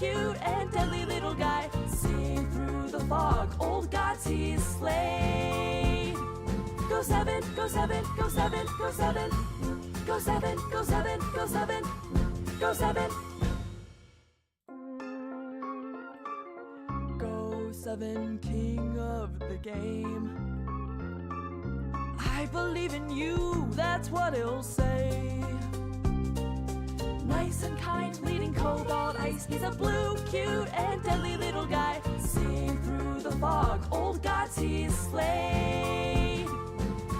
cute and deadly little guy. Sing through the fog, old gods he's slain. Go7, Go7, Go7, Go7. Go7, Go7, Go7, Go7. Go7, king of the game. I believe in you, that's what he'll say. Nice and kind, leading cobalt ice. He's a blue, cute, and deadly little guy. Sing through the fog, old gods he's slain.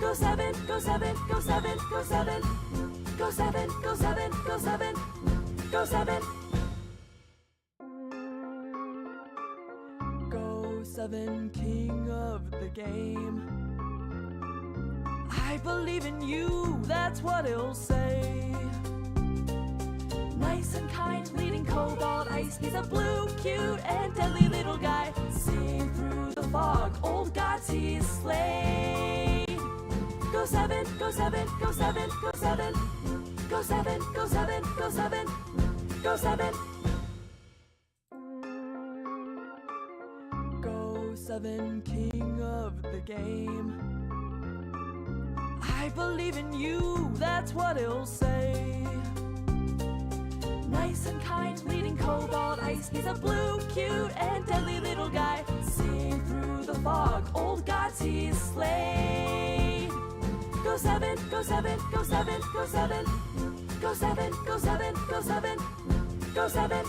Go7, Go7, Go7, Go7. Go7, Go7, Go7, Go7. Go7, king of the game. I believe in you, that's what he'll say. Nice and kind, leading cobalt ice. He's a blue, cute, and deadly little guy. Sing through the fog, old gods he's slain. Go7, Go7, Go7, Go7. Go7, Go7, Go7, Go7. Go7, king of the game. I believe in you, that's what he'll say. Nice and kind, leading cobalt ice. He's a blue, cute, and deadly little guy. Sing through the fog, old gods he's slain. Go7, Go7, Go7, Go7. Go7, Go7, Go7, Go7.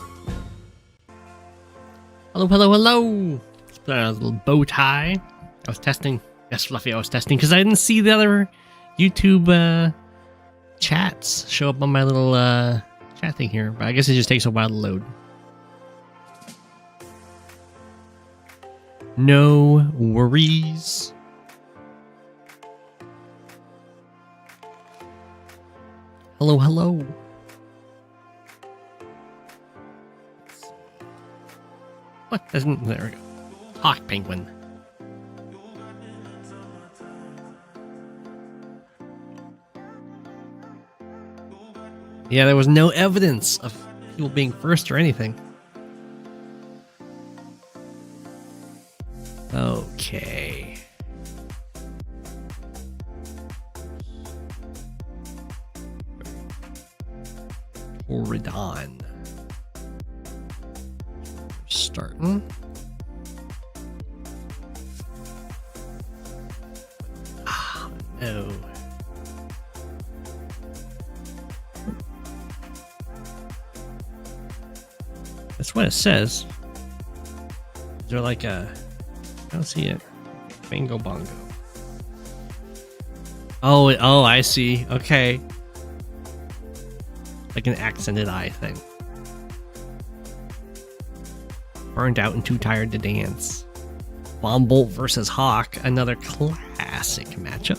Hello, hello, hello. Let's put on a little bow tie. I was testing. Yes, Fluffy, I was testing because I didn't see the other YouTube chats show up on my little chat thing here. But I guess it just takes a while to load. No worries. Hello, hello. What? There we go. Hawke penguin. Yeah, there was no evidence of people being first or anything. Okay. Torridon. Starting. Ah, no. That's what it says. Is there like a... I don't see it. BangoBongo. Oh, I see. Okay. Like an accented I thing. Burned out and too tired to dance. Bombbolt versus Hawke, another classic matchup.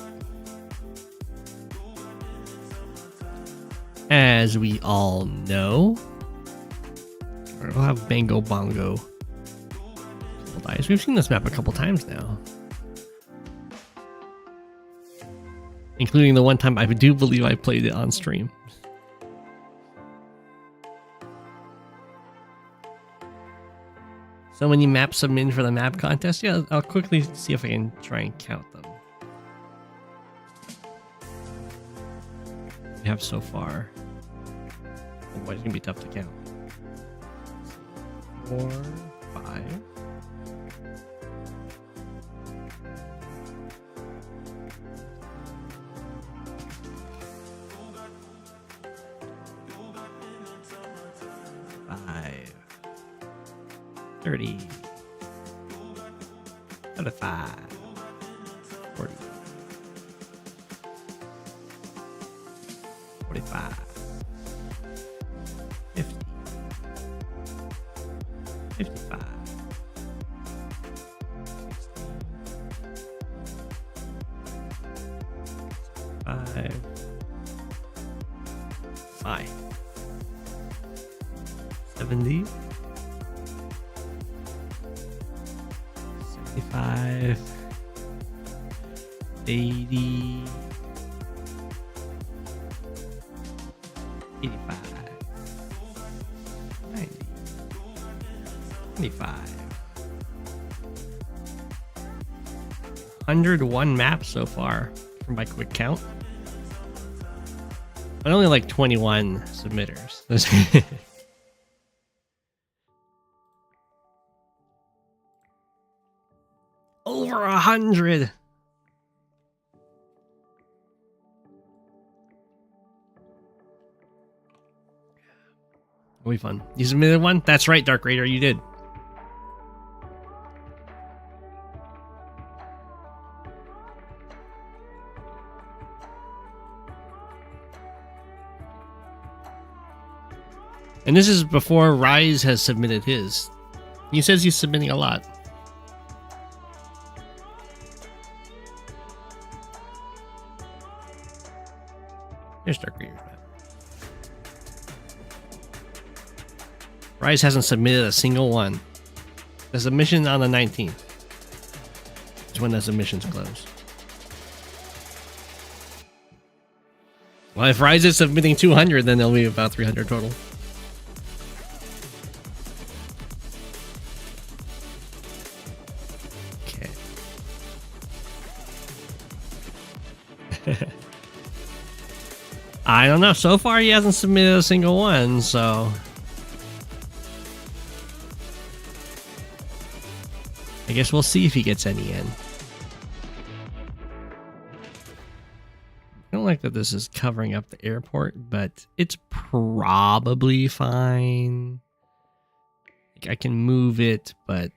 As we all know, we'll have BangoBongo. We've seen this map a couple times now. Including the one time I do believe I played it on stream. So many maps submitted for the map contest. Yeah, I'll quickly see if I can try and count them. We have so far. Oh boy, it's gonna be tough to count. 4, 5. 30, 35, 40, 45, 50, 55, 5, 70, 75, 80, 85, 90, 25. 101 maps so far from my quick count. But only like 21 submitters. Over 100. It'll be fun. You submitted one? That's right, Dark Raider, you did. And this is before Rise has submitted his. He says he's submitting a lot. There's Dark Raider's map. Rise hasn't submitted a single one. The submission on the 19th. It's when the submissions close. Well, if Rise is submitting 200, then there'll be about 300 total. I don't know. So far, he hasn't submitted a single one, so I guess we'll see if he gets any in. I don't like that this is covering up the airport, but it's probably fine. Like, I can move it, but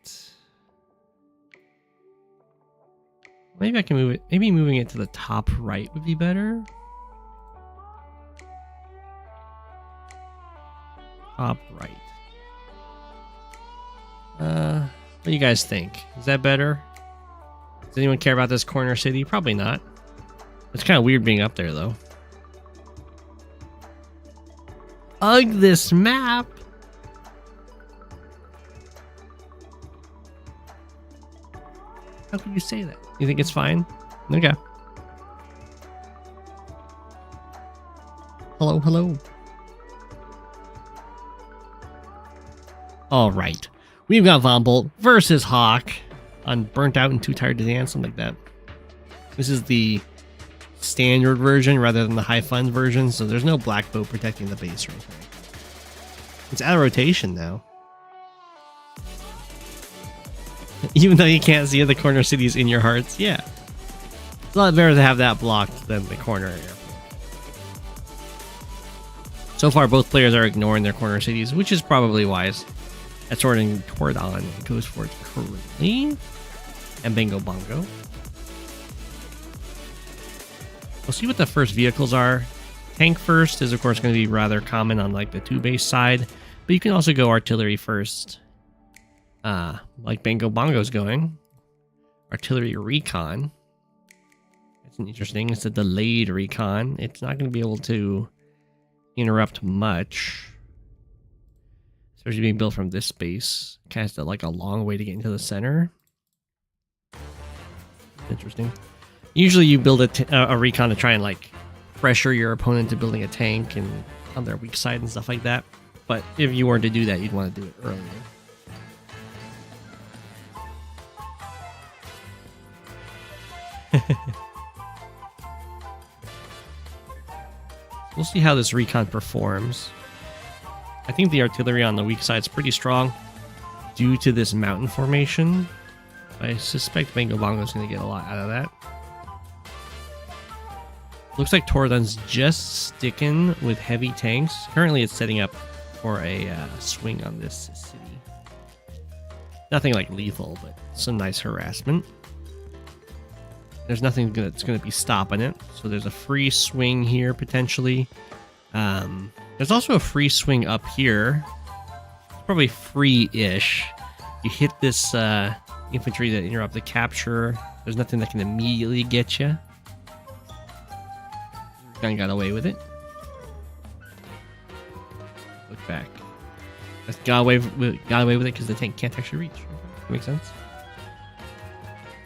maybe I can move it. Maybe moving it to the top right would be better. Top right. What do you guys think? Is that better? Does anyone care about this corner city? Probably not. It's kind of weird being up there, though. Ugh, this map! How could you say that? You think it's fine? Okay. Hello, hello. All right, we've got Von Bolt versus Hawke on Burnt Out and Too Tired to Dance, something like that. This is the standard version rather than the high fun version, so there's no black boat protecting the base or anything. It's out of rotation now. Even though you can't see the corner cities in your hearts, yeah. It's a lot better to have that blocked than the corner airport. So far, both players are ignoring their corner cities, which is probably wise. That's sorting Torridon goes for it currently. And BangoBongo. We'll see what the first vehicles are. Tank first is, of course, going to be rather common on like the 2-base side. But you can also go artillery first. Like BangoBongo's going. Artillery recon. It's interesting. It's a delayed recon. It's not going to be able to interrupt much. Especially being built from this space. Kind of like a long way to get into the center. Interesting. Usually you build a recon to try and like pressure your opponent to building a tank and on their weak side and stuff like that. But if you were to do that, you'd want to do it earlier. We'll see how this recon performs. I think the artillery on the weak side is pretty strong due to this mountain formation. I suspect BangoBongo is going to get a lot out of that. Looks like Torridon's just sticking with heavy tanks. Currently it's setting up for a swing on this city. Nothing like lethal, but some nice harassment. There's nothing that's going to be stopping it. So there's a free swing here, potentially. There's also a free swing up here. It's probably free-ish. You hit this infantry that interrupt the capture. There's nothing that can immediately get you. Kind of got away with it. Look back. Just got away with it because the tank can't actually reach. That makes sense.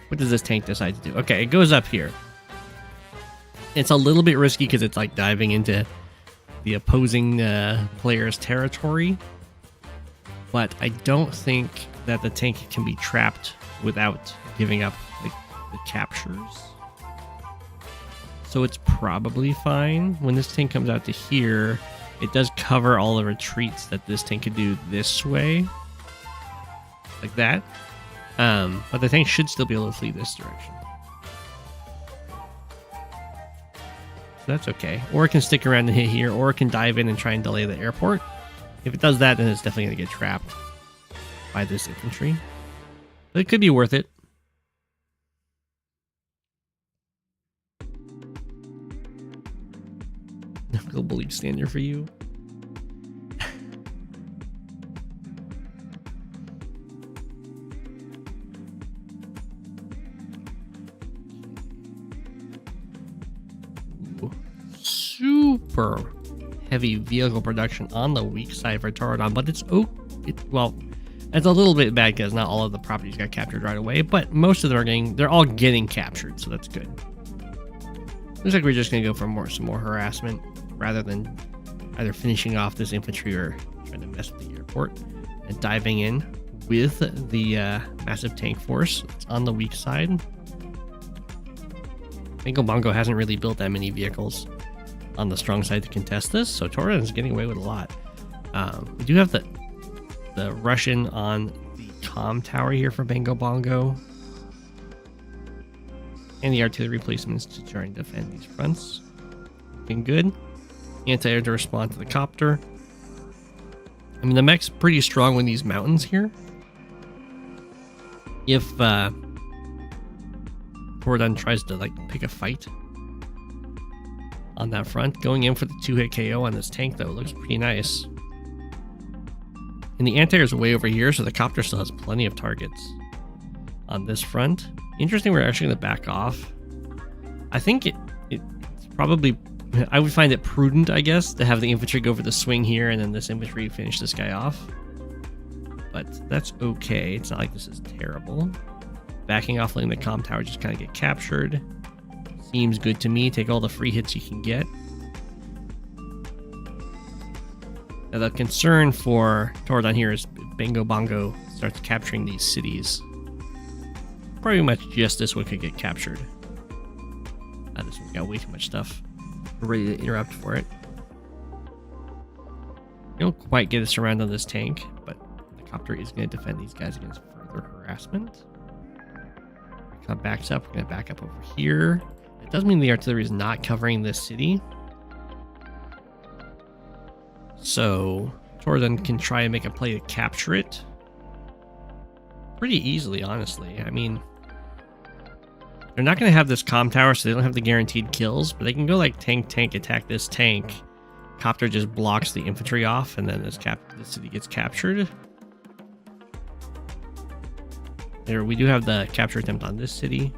What does this tank decide to do? Okay, it goes up here. It's a little bit risky because it's like diving into the opposing player's territory. but I don't think that the tank can be trapped without giving up like the captures. So it's probably fine. When this tank comes out to here, it does cover all the retreats that this tank could do this way. Like that. But the tank should still be able to flee this direction. So that's okay. Or it can stick around and hit here, or it can dive in and try and delay the airport. If it does that, then it's definitely going to get trapped by this infantry. But it could be worth it. Global League standard for you. Ooh. Super heavy vehicle production on the weak side for Torridon, but it's well, it's a little bit bad because not all of the properties got captured right away, but most of them they're all getting captured, so that's good. Looks like we're just gonna go for some more harassment rather than either finishing off this infantry or trying to mess with the airport, and diving in with the massive tank force that's on the weak side. BangoBongo hasn't really built that many vehicles on the strong side to contest this, so Torridon is getting away with a lot. We do have the Russian on the comm tower here for BangoBongo, and the artillery replacements to try and defend these fronts. Looking good. Anti-air to respond to the copter. I mean, the mech's pretty strong with these mountains here. If Torridon tries to like pick a fight on that front, going in for the 2-hit KO on this tank though looks pretty nice. And the anti-air is way over here, so the copter still has plenty of targets on this front. Interesting, we're actually going to back off. I think it's probably, I would find it prudent, I guess, to have the infantry go for the swing here and then this infantry finish this guy off. But that's okay. It's not like this is terrible. Backing off, letting the comm tower just kind of get captured. Seems good to me. Take all the free hits you can get. Now the concern for Torridon here is BangoBongo starts capturing these cities. Pretty much just this one could get captured. This one's got way too much stuff. We're ready to interrupt for it. You don't quite get us around on this tank, but the copter is going to defend these guys against further harassment. It backs up. We're going to back up over here. It does mean the artillery is not covering this city. So Torridon can try and make a play to capture it pretty easily, honestly. I mean, they're not going to have this comm tower, so they don't have the guaranteed kills, but they can go like tank, attack this tank. Copter just blocks the infantry off, and then this city gets captured. There, we do have the capture attempt on this city.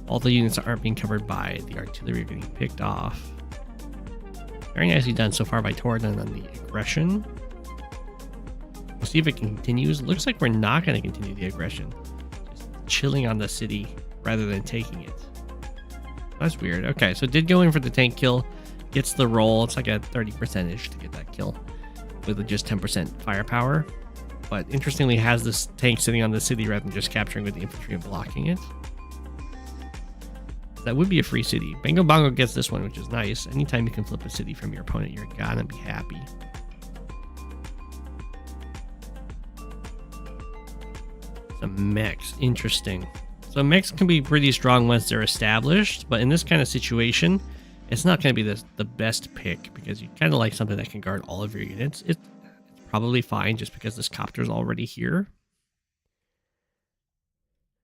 All the units that aren't being covered by the artillery are getting picked off. Very nicely done so far by Torridon on the aggression. We'll see if it continues. Looks like we're not going to continue the aggression. Just chilling on the city rather than taking it. That's weird. Okay, so did go in for the tank kill. Gets the roll. It's like a 30%-ish to get that kill with just 10% firepower. But interestingly, has this tank sitting on the city rather than just capturing with the infantry and blocking it. That would be a free city. BangoBongo gets this one, which is nice. Anytime you can flip a city from your opponent, you're gonna be happy. Some mechs, interesting. So mechs can be pretty strong once they're established, but in this kind of situation, it's not going to be the best pick because you kind of like something that can guard all of your units. It's probably fine just because this copter's already here.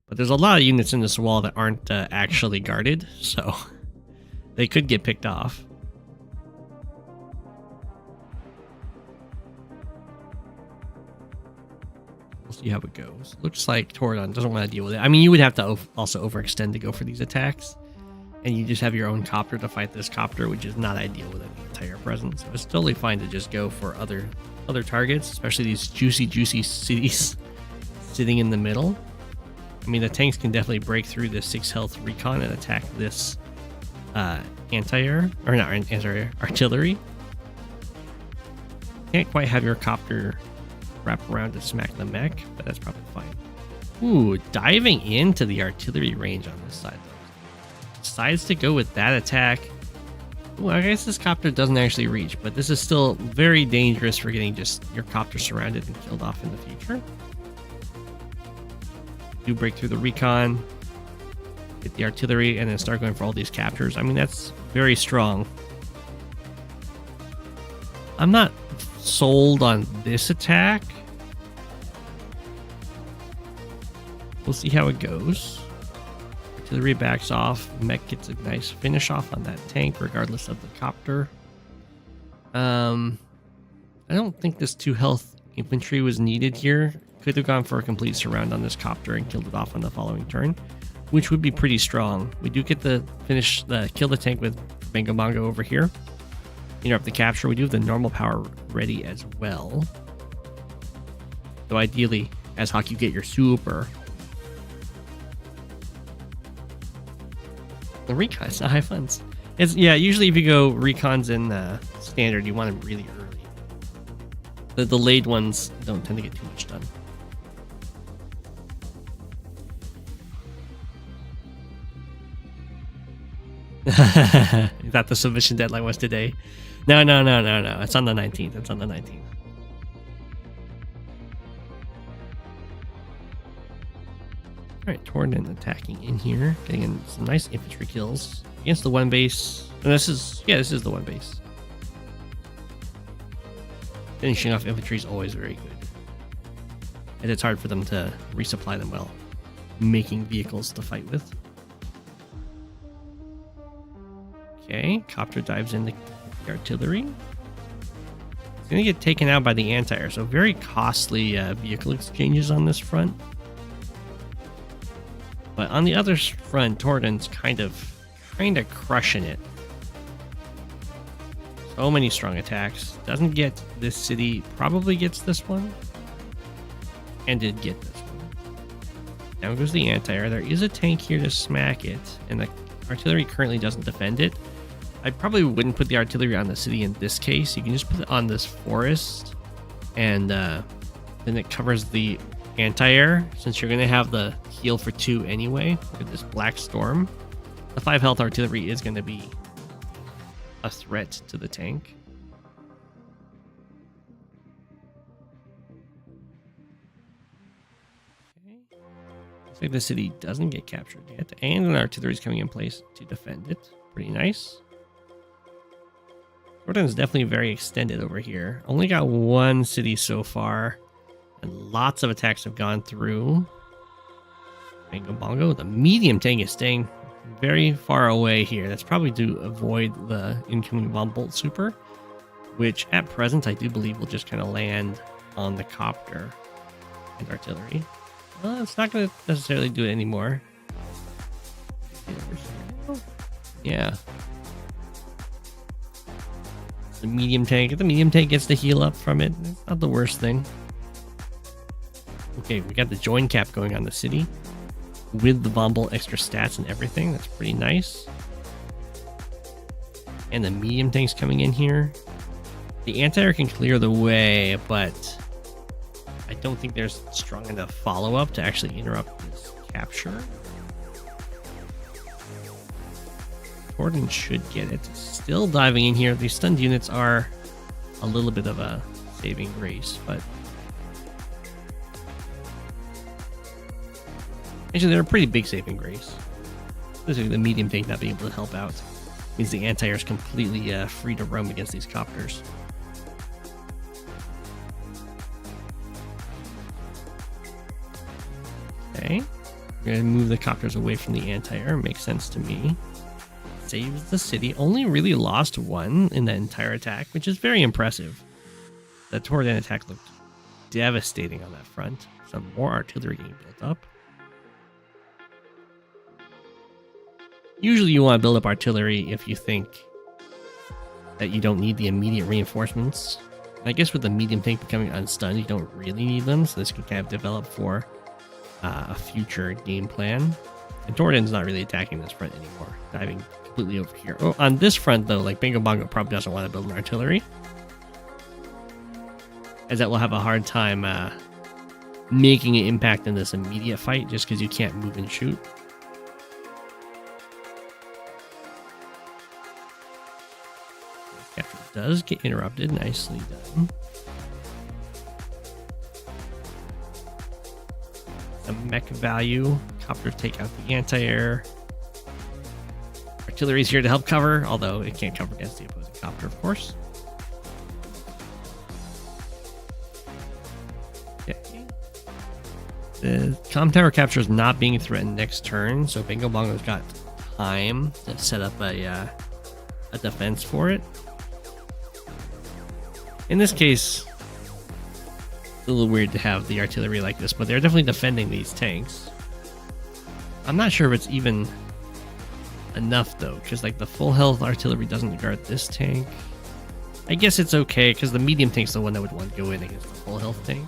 But there's a lot of units in this wall that aren't actually guarded, so they could get picked off. We'll see how it goes. Looks like Torridon doesn't want to deal with it. I mean, you would have to also overextend to go for these attacks. And you just have your own copter to fight this copter, which is not ideal with an entire presence. So it's totally fine to just go for other targets, especially these juicy cities sitting in the middle. I mean, the tanks can definitely break through this 6 health recon and attack this artillery. Can't quite have your copter wrap around to smack the mech, but that's probably fine. Ooh, diving into the artillery range on this side, though. Decides to go with that attack. Ooh, I guess this copter doesn't actually reach, but this is still very dangerous for getting just your copter surrounded and killed off in the future. Do break through the recon, get the artillery, and then start going for all these captures. I mean, that's very strong. I'm not sold on this attack. We'll see how it goes. Artillery backs off. Mech gets a nice finish off on that tank, regardless of the copter. I don't think this 2 health infantry was needed here. Could have gone for a complete surround on this copter and killed it off on the following turn, which would be pretty strong. We do get the kill the tank with BangoBongo over here. Interrupt the capture. We do have the normal power ready as well. So ideally, as Hawke, you get your super. The recon is not high funds. Yeah, usually if you go recons in standard, you want them really early. The delayed ones don't tend to get too much done. Thought the submission deadline was today. No. It's on the 19th. It's on the 19th. Alright, Torridon attacking in here. Getting in some nice infantry kills against the one base. And this is the one base. Finishing off infantry is always very good. And it's hard for them to resupply them well, making vehicles to fight with. Okay, copter dives into the artillery. It's going to get taken out by the anti-air, so very costly vehicle exchanges on this front. But on the other front, Torridon's kind of crushing it. So many strong attacks. Doesn't get this city, probably gets this one. And did get this one. Down goes the anti-air. There is a tank here to smack it, and the artillery currently doesn't defend it. I probably wouldn't put the artillery on the city in this case. You can just put it on this forest, and then it covers the anti-air, since you're going to have the heal for 2 anyway with this Black Storm. The 5 health artillery is going to be a threat to the tank. Okay. Looks like the city doesn't get captured yet, and an artillery is coming in place to defend it. Pretty nice. Torridon is definitely very extended over here. Only got 1 city so far, and lots of attacks have gone through. BangoBongo, the medium tank is staying very far away here. That's probably to avoid the incoming bomb bolt super, which at present I do believe will just kind of land on the copter and artillery. Well, it's not going to necessarily do it anymore. Yeah. The medium tank. If the medium tank gets the heal up from it, it's not the worst thing. Okay, we got the join cap going on the city with the bomb bolt extra stats and everything. That's pretty nice. And the medium tank's coming in here. The anti-air can clear the way, but I don't think there's strong enough follow-up to actually interrupt this capture. Torridon should get it. Still diving in here. These stunned units are a little bit of a saving grace, but actually they're a pretty big saving grace. Especially the medium tank not being able to help out means the anti-air is completely free to roam against these copters. Okay, we're gonna move the copters away from the anti-air. Makes sense to me. Saves the city. Only really lost 1 in the entire attack, which is very impressive. The Torridon attack looked devastating on that front. Some more artillery getting built up. Usually you want to build up artillery if you think that you don't need the immediate reinforcements. And I guess with the medium tank becoming unstunned, you don't really need them, so this could kind of develop for a future game plan. And Torridon's not really attacking this front anymore, diving completely over here. Oh, on this front, though, like BangoBongo probably doesn't want to build an artillery. as that will have a hard time making an impact in this immediate fight just because you can't move and shoot. Capture does get interrupted. Nicely done. The mech value. Copters take out the anti-air. Artillery is here to help cover, although it can't cover against the opposing copter, of course. Okay. The comm tower capture is not being threatened next turn, so BangoBongo's got time to set up a defense for it. In this case, it's a little weird to have the artillery like this, but they're definitely defending these tanks. I'm not sure if it's even enough though, because like the full health artillery doesn't guard this tank. I guess it's okay because the medium tank's the one that would want to go in against the full health tank.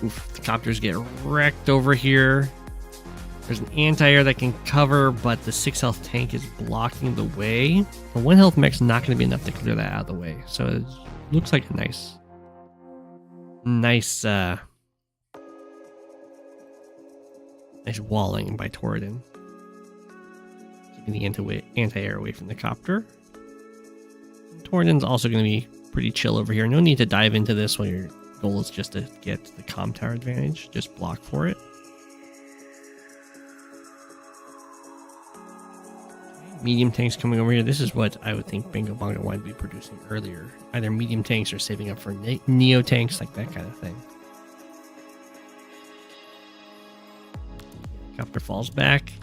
Oof, the copters get wrecked over here. There's an anti-air that can cover, but the 6 health tank is blocking the way. The 1 health mech's not going to be enough to clear that out of the way. So it looks like a nice walling by Torridon. Keeping the anti-air away from the copter. Torridon's also going to be pretty chill over here. No need to dive into this when your goal is just to get the comm tower advantage. Just block for it. Medium tanks coming over here. This is what I would think BangoBongo wanted to be producing earlier. Either medium tanks or saving up for neo tanks, like that kind of thing. Copter falls back.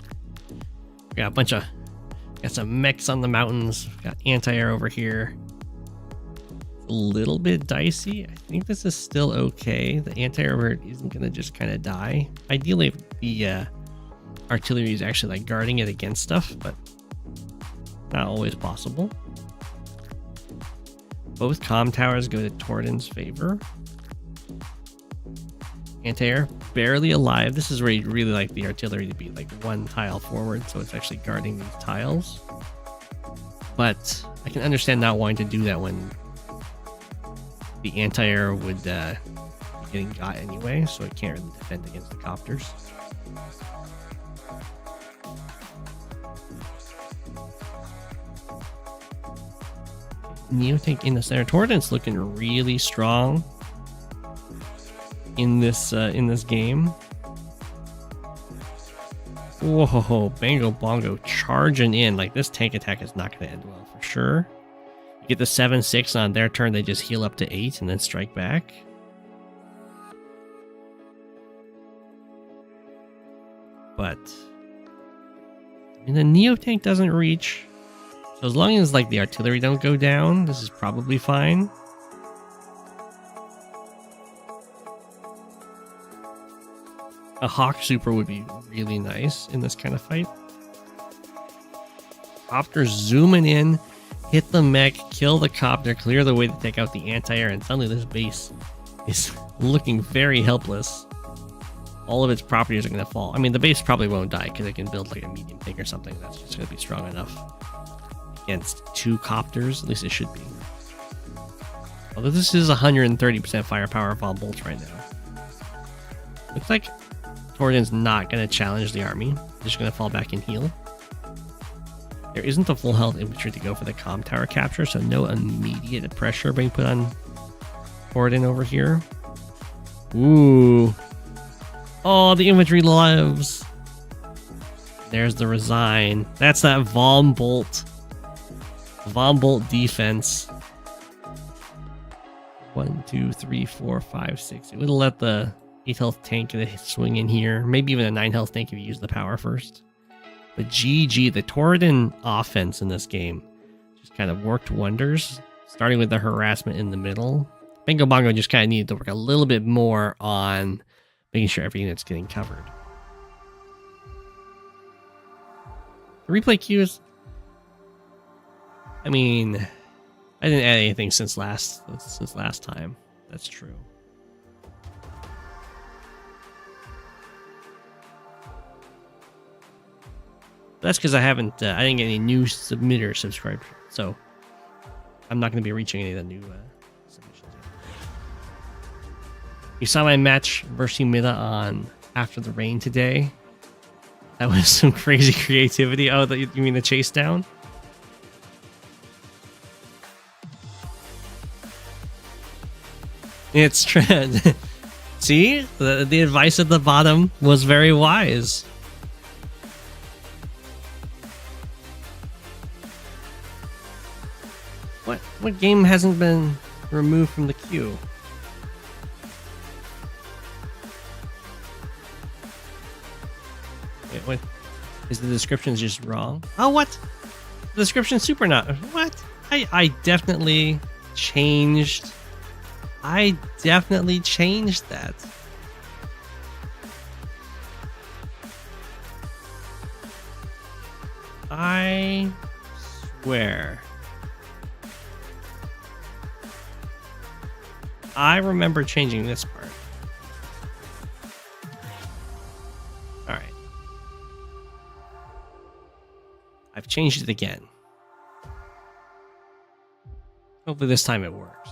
We got got some mechs on the mountains. We got anti-air over here. A little bit dicey. I think this is still okay. The anti-air isn't going to just kind of die. Ideally, the artillery is actually like guarding it against stuff, but not always possible. Both comm towers go to Torridon's favor. Anti-air barely alive. This is where you'd really like the artillery to be like 1 tile forward, so it's actually guarding these tiles. But I can understand not wanting to do that when the anti-air would be getting got anyway, so it can't really defend against the copters. Neo tank in the center. Torridon's looking really strong in this game. Whoa, BangoBongo charging in. Like, this tank attack is not going to end well for sure. You get the 7-6 on their turn, they just heal up to 8 and then strike back. But I mean, the neo tank doesn't reach. So as long as like the artillery don't go down, this is probably fine. A Hawke super would be really nice in this kind of fight. Copter zooming in, hit the mech, kill the copter, clear the way to take out the anti-air, and suddenly this base is looking very helpless. All of its properties are going to fall. I mean, the base probably won't die because it can build like a medium tank or something that's just going to be strong enough against 2 copters. At least it should be. Although this is 130% firepower of all bolts right now. Looks like Torridon's not going to challenge the army. They're just going to fall back and heal. There isn't a full health infantry to go for the comm tower capture, so no immediate pressure being put on Torridon over here. Ooh. Oh, the infantry lives. There's the resign. That's that Vom Bolt. Vom Bolt defense. 1, 2, 3, 4, 5, 6. It would have let the 8 health tank swing in here. Maybe even a 9 health tank if you use the power first. But GG, the Torridon offense in this game just kind of worked wonders. Starting with the harassment in the middle. BangoBongo just kind of needed to work a little bit more on making sure every unit's getting covered. The replay queues. I mean, I didn't add anything since last time. That's true. That's because I didn't get any new submitter subscribers, so I'm not going to be reaching any of the new submissions. You saw my match versus Humida on After the Rain today. That was some crazy creativity. Oh, you mean the chase down? It's trend. See, the advice at the bottom was very wise. What game hasn't been removed from the queue? Wait, what? Is the description just wrong? Oh, what? The description's super not. What? I definitely changed. I definitely changed that. I swear. I remember changing this part. Alright. I've changed it again. Hopefully this time it works.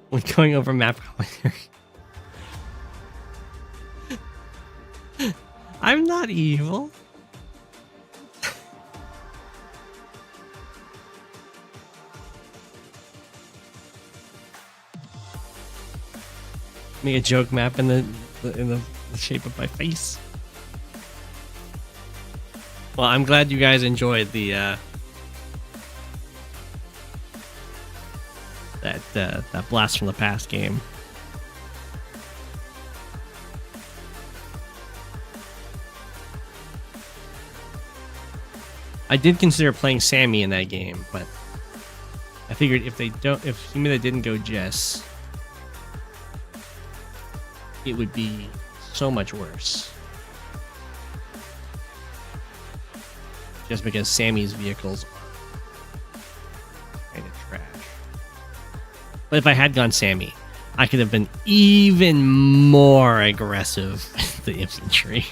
When going over map commentary. I'm not evil. Make a joke map in the shape of my face. Well, I'm glad you guys enjoyed the that Blast from the Past game. I did consider playing Sami in that game, but I figured if Humida didn't go Jess, it would be so much worse. Just because Sami's vehicles are kind of trash. But if I had gone Sami, I could have been even more aggressive with the infantry.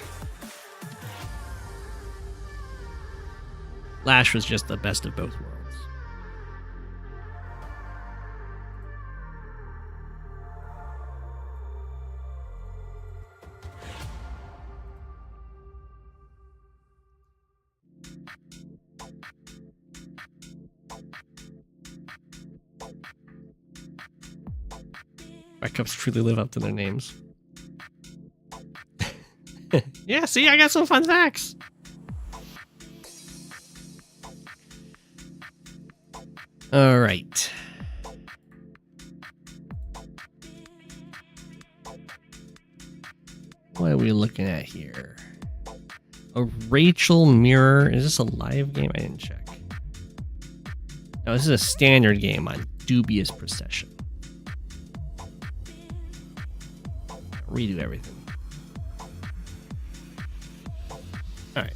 Lash was just the best of both worlds. Backups truly live up to their names. Yeah, see, I got some fun facts. All right. What are we looking at here? A Rachel mirror. Is this a live game? I didn't check. No, this is a standard game on Dubious Procession. Redo everything. All right.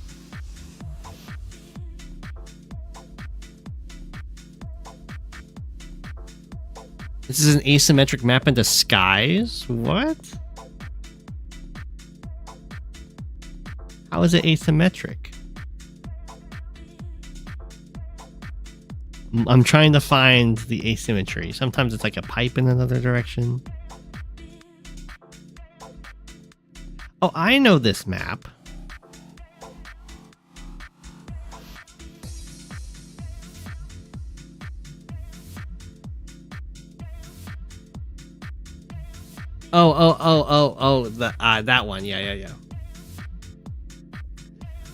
This is an asymmetric map in disguise? What? How is it asymmetric? I'm trying to find the asymmetry. Sometimes it's like a pipe in another direction. Oh, I know this map. Oh, that one. Yeah.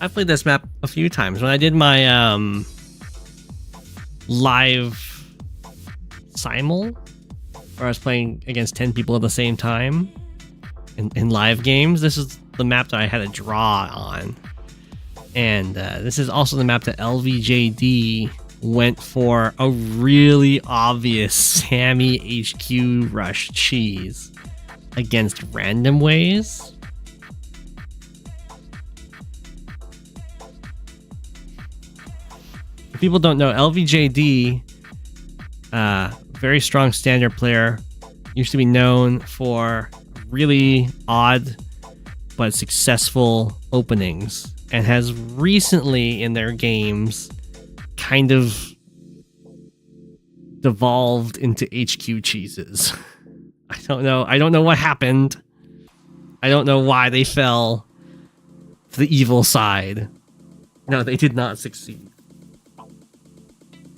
I've played this map a few times. When I did my live simul, where I was playing against 10 people at the same time in live games, this is the map that I had a draw on. And this is also the map that LVJD went for a really obvious Sami HQ rush cheese against random ways. If people don't know, LVJD, very strong standard player, used to be known for really odd but successful openings, and has recently in their games kind of devolved into HQ cheeses. I don't know what happened. I don't know why they fell to the evil side. No, they did not succeed.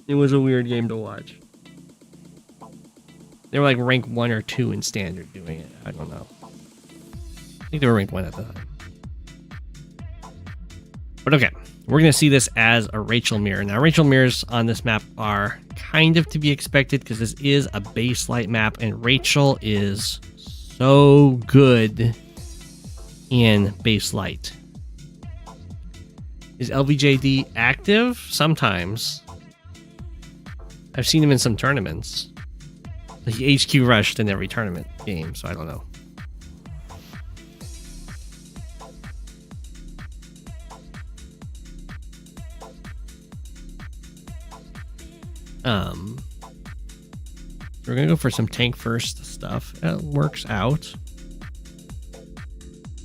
It was a weird game to watch. They were like rank 1 or 2 in standard doing it. I don't know. I think they were rank 1 at the time. But okay, we're going to see this as a Rachel mirror. Now, Rachel mirrors on this map are kind of to be expected because this is a base light map, and Rachel is so good in base light. Is LVJD active? Sometimes. I've seen him in some tournaments. He HQ rushed in every tournament game, so I don't know. We're gonna go for some tank first stuff. It works out.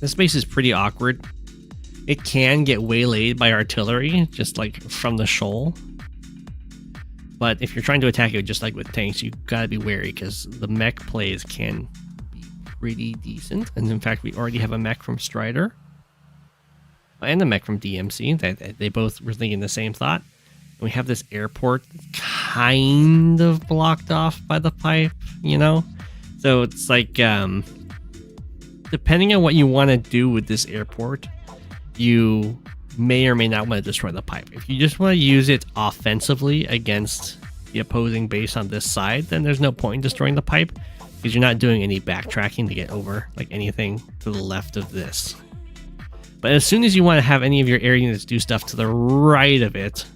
This base is pretty awkward. It can get waylaid by artillery, just like from the shoal. But if you're trying to attack it just like with tanks, you gotta be wary because the mech plays can be pretty decent. And in fact, we already have a mech from Strider and a mech from DMC. They both were thinking the same thought. And we have this airport kind of blocked off by the pipe, you know? So it's like, depending on what you want to do with this airport, you may or may not want to destroy the pipe. If you just want to use it offensively against the opposing base on this side, then there's no point in destroying the pipe because you're not doing any backtracking to get over like anything to the left of this. But as soon as you want to have any of your air units do stuff to the right of it,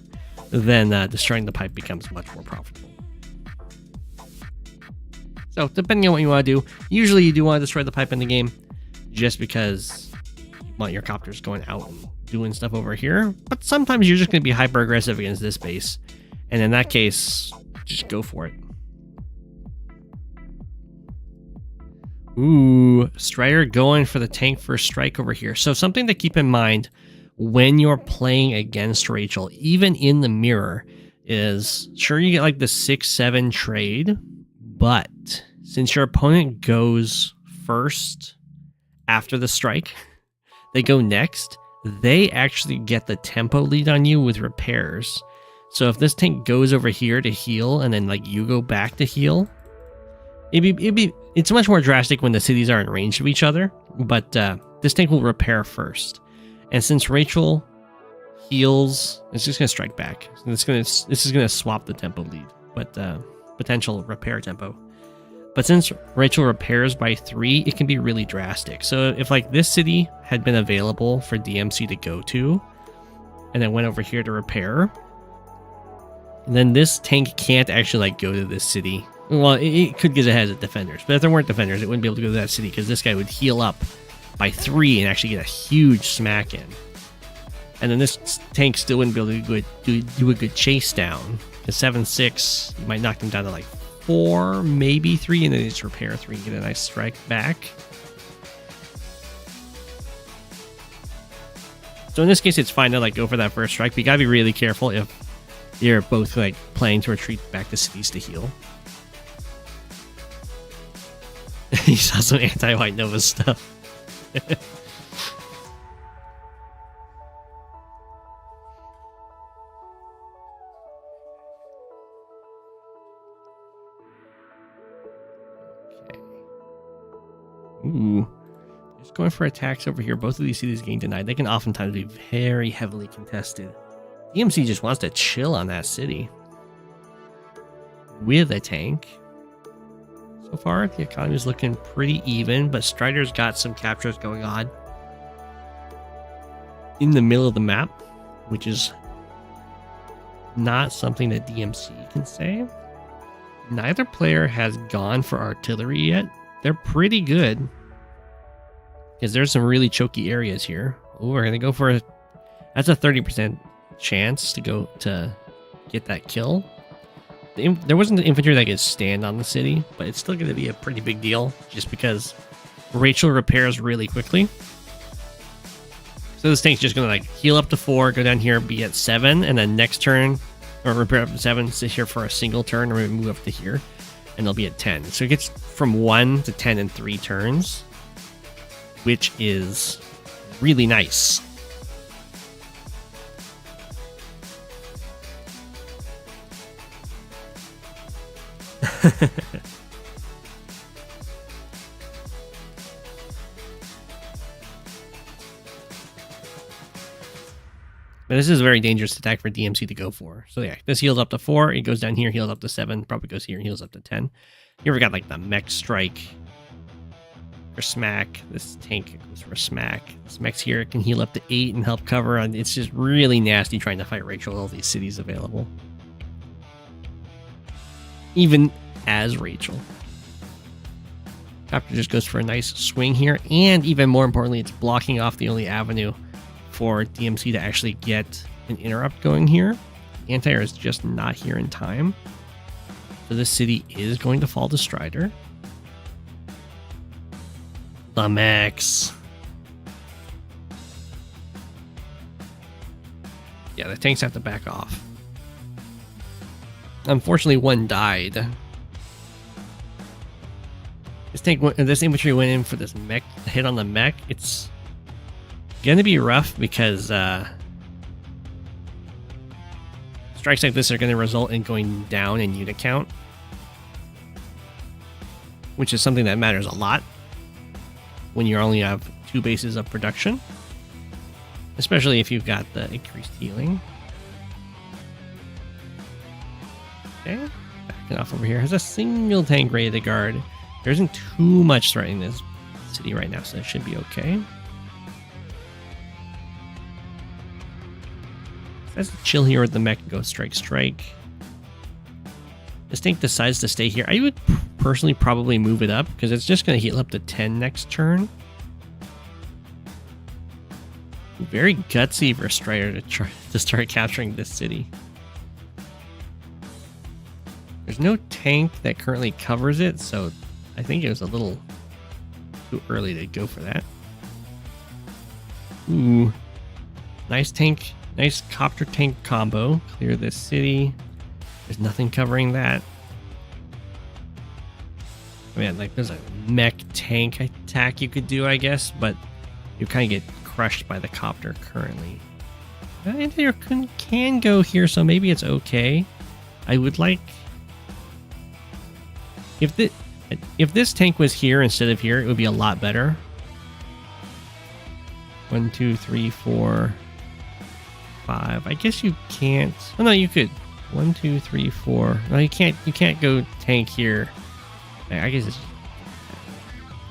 then destroying the pipe becomes much more profitable. So depending on what you want to do, usually you do want to destroy the pipe in the game just because you want your copters going out and doing stuff over here. But sometimes you're just going to be hyper aggressive against this base. And in that case, just go for it. Ooh, Strider going for the tank first strike over here. So something to keep in mind when you're playing against Rachel, even in the mirror, is sure you get like the 6-7 trade, but since your opponent goes first after the strike, they go next, they actually get the tempo lead on you with repairs. So if this tank goes over here to heal and then like you go back to heal, it's much more drastic when the cities are in range of each other, but this tank will repair first. And since Rachel heals, it's just going to strike back. This is going to swap the tempo lead, but potential repair tempo. But since Rachel repairs by 3, it can be really drastic. So if like this city had been available for DMC to go to, and then went over here to repair, then this tank can't actually like go to this city. Well, it could because it has defenders, but if there weren't defenders, it wouldn't be able to go to that city because this guy would heal up by 3 and actually get a huge smack in. And then this tank still wouldn't be able to do a good chase down. The 7-6, you might knock them down to like 4, maybe 3, and then just repair 3 and get a nice strike back. So in this case, it's fine to like go for that first strike, but you gotta be really careful if you're both like planning to retreat back to cities to heal. You saw some anti-White Nova stuff. Okay. Ooh. Just going for attacks over here. Both of these cities getting denied. They can oftentimes be very heavily contested. DMC just wants to chill on that city. With a tank. So far, the economy is looking pretty even, but Strider's got some captures going on in the middle of the map, which is not something that DMC can say. Neither player has gone for artillery yet. They're pretty good because there's some really choky areas here. Oh, we're gonna go for that's a 30% chance to go to get that kill. There wasn't an infantry that could stand on the city, but it's still going to be a pretty big deal just because Rachel repairs really quickly. So this tank's just gonna like heal up to 4, go down here, be at 7, and then next turn, or repair up to 7, sit here for a single turn, and move up to here, and they'll be at 10. So it gets from 1 to 10 in 3 turns, which is really nice. But this is a very dangerous attack for DMC to go for. So yeah, this heals up to 4. It goes down here, heals up to 7. Probably goes here and heals up to 10. Here we got like the mech strike for smack. This tank goes for smack. This mech's here, it can heal up to 8 and help cover. And it's just really nasty trying to fight Rachel with all these cities available. Even as Rachel. Copter just goes for a nice swing here. And even more importantly, it's blocking off the only avenue for DMC to actually get an interrupt going here. Anti-air is just not here in time. So this city is going to fall to Strider. The mechs. Yeah, the tanks have to back off. Unfortunately, one died. This infantry went in for this mech hit on the mech. It's gonna be rough because strikes like this are going to result in going down in unit count, which is something that matters a lot when you only have 2 bases of production, especially if you've got the increased healing. Okay, backing off over here. Has a single tank ready to guard. There isn't too much threatening this city right now, so it should be okay. Let's chill here with the mech and go strike. This tank decides to stay here. I would personally probably move it up because it's just going to heal up to 10 next turn. Very gutsy for Strider to try to start capturing this city. There's no tank that currently covers it, so I think it was a little too early to go for that. Ooh, nice tank. Nice copter tank combo. Clear this city. There's nothing covering that. I mean, like, there's a mech tank attack you could do, I guess, but you kind of get crushed by the copter currently. There can go here, so maybe it's okay. I would like... If this tank was here instead of here, it would be a lot better. 1, 2, 3, 4... 5. I guess you can't. Oh no, you could. 1, 2, 3, 4. No, you can't. You can't go tank here. I guess it's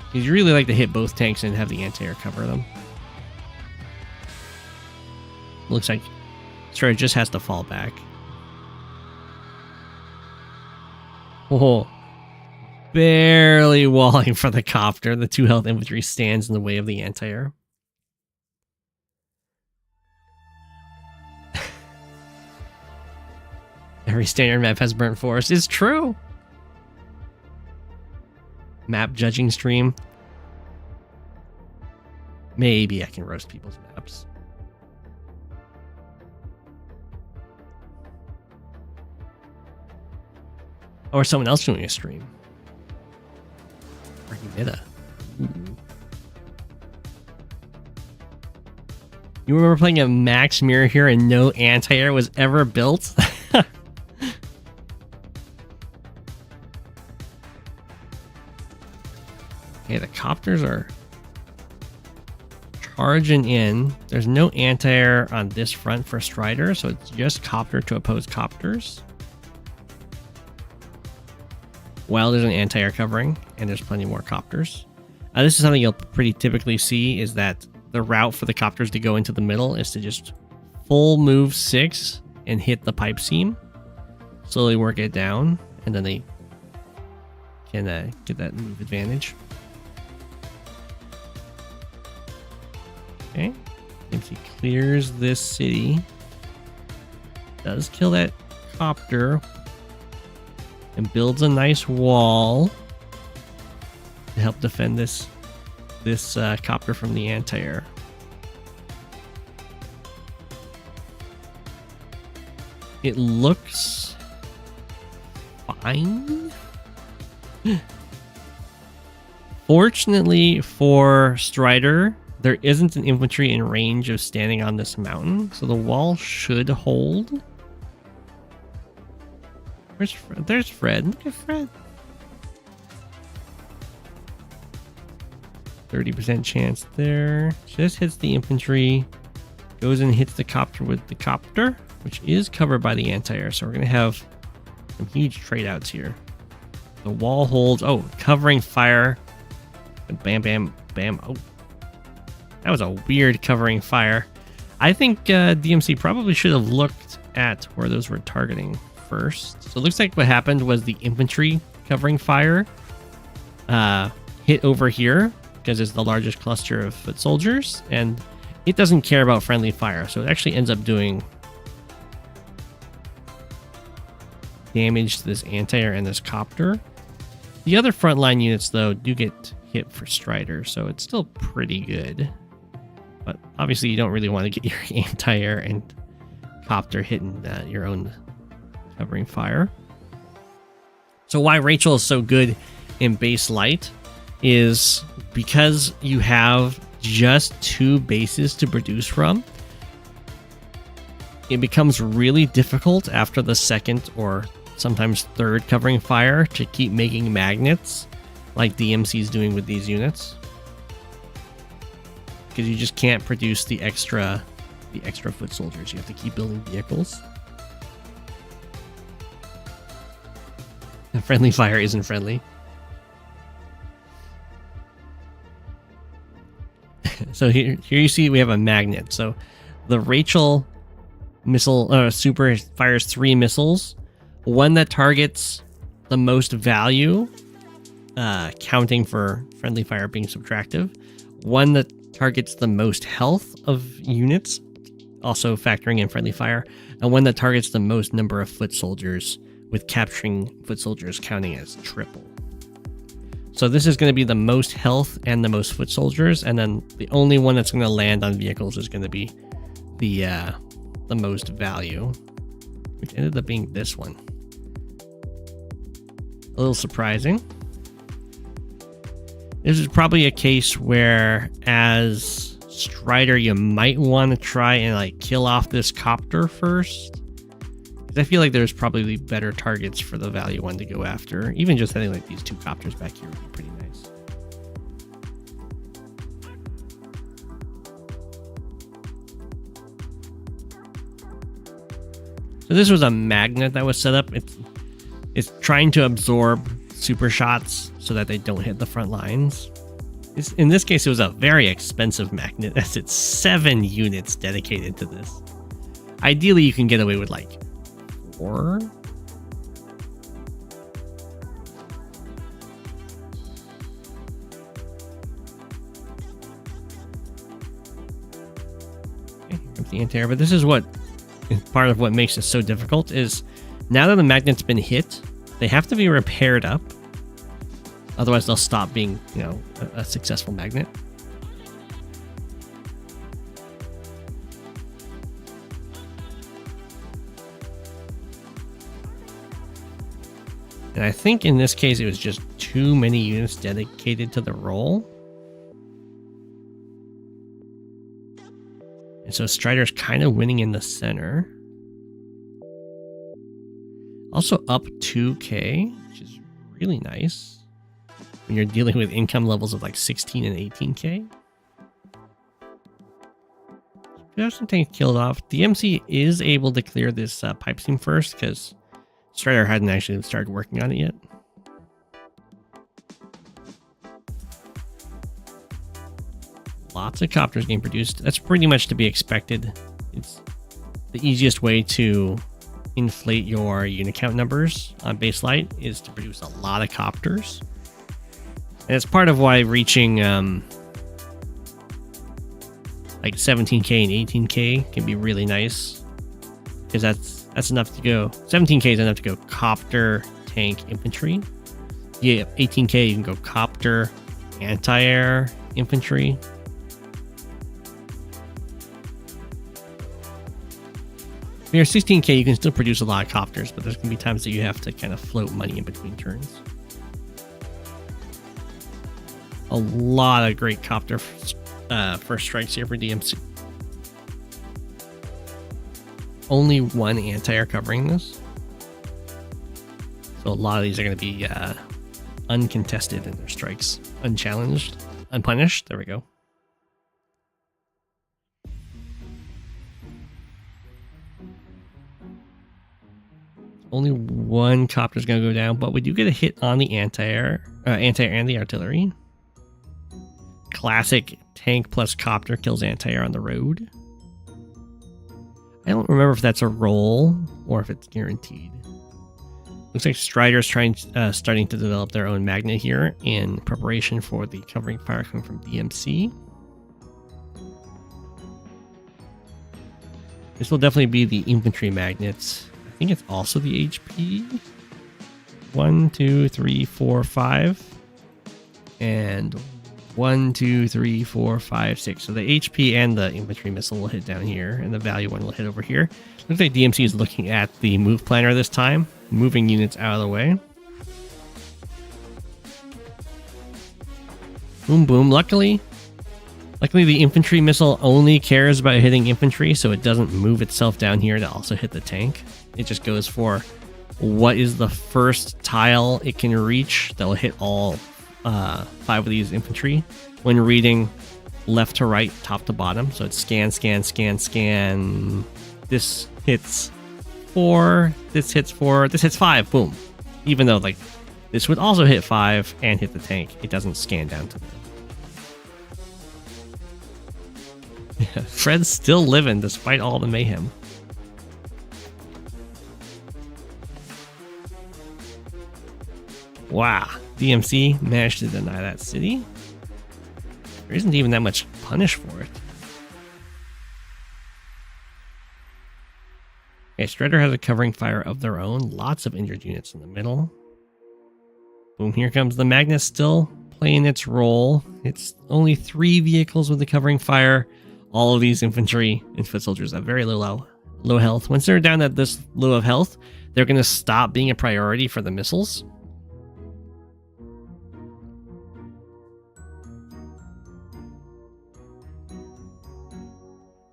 because you really like to hit both tanks and have the anti-air cover them. Looks like Strider just has to fall back. Oh, barely walling for the copter. The 2 health infantry stands in the way of the anti-air. Every standard map has burnt forest. It's true. Map judging stream. Maybe I can roast people's maps. Or someone else doing a stream. Or meta. Ooh. You remember playing a max mirror here and no anti-air was ever built? Okay, the copters are charging in. There's no anti-air on this front for Strider, so it's just copter to oppose copters. While there's an anti-air covering, and there's plenty more copters. This is something you'll pretty typically see, is that the route for the copters to go into the middle is to just full move 6 and hit the pipe seam. Slowly work it down, and then they can get that move advantage. Okay, MC clears this city. Does kill that copter. And builds a nice wall to help defend this copter from the anti-air. it looks fine. Fortunately for Strider, there isn't an infantry in range of standing on this mountain, so the wall should hold. Where's Fred? There's Fred. Look at Fred. 30% chance there. Just hits the infantry. Goes and hits the copter with the copter, which is covered by the anti-air. So we're going to have some huge trade outs here. The wall holds. Oh, covering fire. Bam, bam, bam. Oh, that was a weird covering fire. I think DMC probably should have looked at where those were targeting first. So it looks like what happened was the infantry covering fire hit over here because it's the largest cluster of foot soldiers, and it doesn't care about friendly fire. So it actually ends up doing damage to this anti-air and this copter. The other frontline units, though, do get hit for Strider, so it's still pretty good. But obviously you don't really want to get your anti-air and copter hitting your own covering fire. So why Rachel is so good in base light is because you have just 2 bases to produce from. It becomes really difficult after the second or sometimes third covering fire to keep making magnets like DMC is doing with these units, because you just can't produce the extra foot soldiers. You have to keep building vehicles. And friendly fire isn't friendly. So here you see we have a magnet. So the Rachel missile super fires 3 missiles. One that targets the most value, counting for friendly fire being subtractive. One that targets the most health of units, also factoring in friendly fire. And one that targets the most number of foot soldiers, with capturing foot soldiers counting as triple. So this is going to be the most health and the most foot soldiers, and then the only one that's going to land on vehicles is going to be the most value, which ended up being this one. A little surprising. This is probably a case where, as Strider, you might want to try and like kill off this copter first. I feel like there's probably better targets for the value one to go after. Even just having like these 2 copters back here would be pretty nice. So this was a magnet that was set up. It's trying to absorb super shots so that they don't hit the front lines. In this case, it was a very expensive magnet, as it's 7 units dedicated to this. Ideally, you can get away with like 4. Okay, here comes the anti-air, but this is what part of what makes this so difficult is now that the magnet's been hit, they have to be repaired up. Otherwise, they'll stop being, a successful magnet. And I think in this case, it was just too many units dedicated to the role. And so Strider's kind of winning in the center. Also up 2k, which is really nice when you're dealing with income levels of like 16 and 18k. We have some things killed off. DMC is able to clear this pipe seam first because Strider hadn't actually started working on it yet. Lots of copters getting produced. That's pretty much to be expected. It's the easiest way to inflate your unit count numbers on base light is to produce a lot of copters. And it's part of why reaching like 17k and 18k can be really nice, because that's enough to go. 17k is enough to go copter, tank, infantry. Yeah, 18k you can go copter, anti-air, infantry. When you're 16k, you can still produce a lot of copters, but there's going to be times that you have to kind of float money in between turns. A lot of great copter first strikes here for DMC. Only one anti-air covering this. So a lot of these are going to be uncontested in their strikes. Unchallenged. Unpunished. There we go. Only one copter is going to go down, but we do get a hit on the anti-air and the artillery. Classic tank plus copter kills anti-air on the road. I don't remember if that's a roll or if it's guaranteed. Looks like Strider's starting to develop their own magnet here in preparation for the covering fire coming from DMC. This will definitely be the infantry magnets. I think it's also the HP. 1, 2, 3, 4, 5. And 1, 2, 3, 4, 5, 6. So the HP and the infantry missile will hit down here, and the value one will hit over here. Looks like DMC is looking at the move planner this time, moving units out of the way. Boom, boom. Luckily, the infantry missile only cares about hitting infantry, so it doesn't move itself down here to also hit the tank. It just goes for what is the first tile it can reach that will hit all 5 of these infantry when reading left to right, top to bottom. So it's scan, scan, scan, scan. This hits 4. This hits 4. This hits 5. Boom. Even though like this would also hit 5 and hit the tank, it doesn't scan down to them. Yeah, Fred's still living despite all the mayhem. Wow, DMC managed to deny that city. There isn't even that much punish for it. Okay, Strider has a covering fire of their own. Lots of injured units in the middle. Boom, here comes the Magnet still playing its role. It's only 3 vehicles with the covering fire. All of these infantry and foot soldiers have very low health. Once they're down at this low of health, they're going to stop being a priority for the missiles.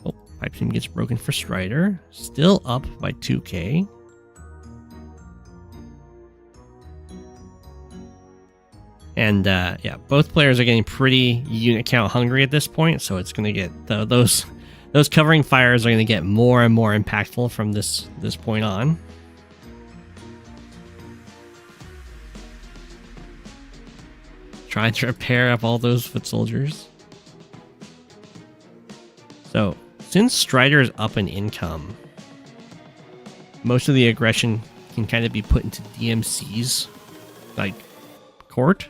Oh, pipe beam gets broken for Strider. Still up by 2k. And yeah, both players are getting pretty unit count hungry at this point, so it's going to get those covering fires are going to get more and more impactful from this point on. Trying to repair up all those foot soldiers. So since Strider is up in income, most of the aggression can kind of be put into DMC's like court.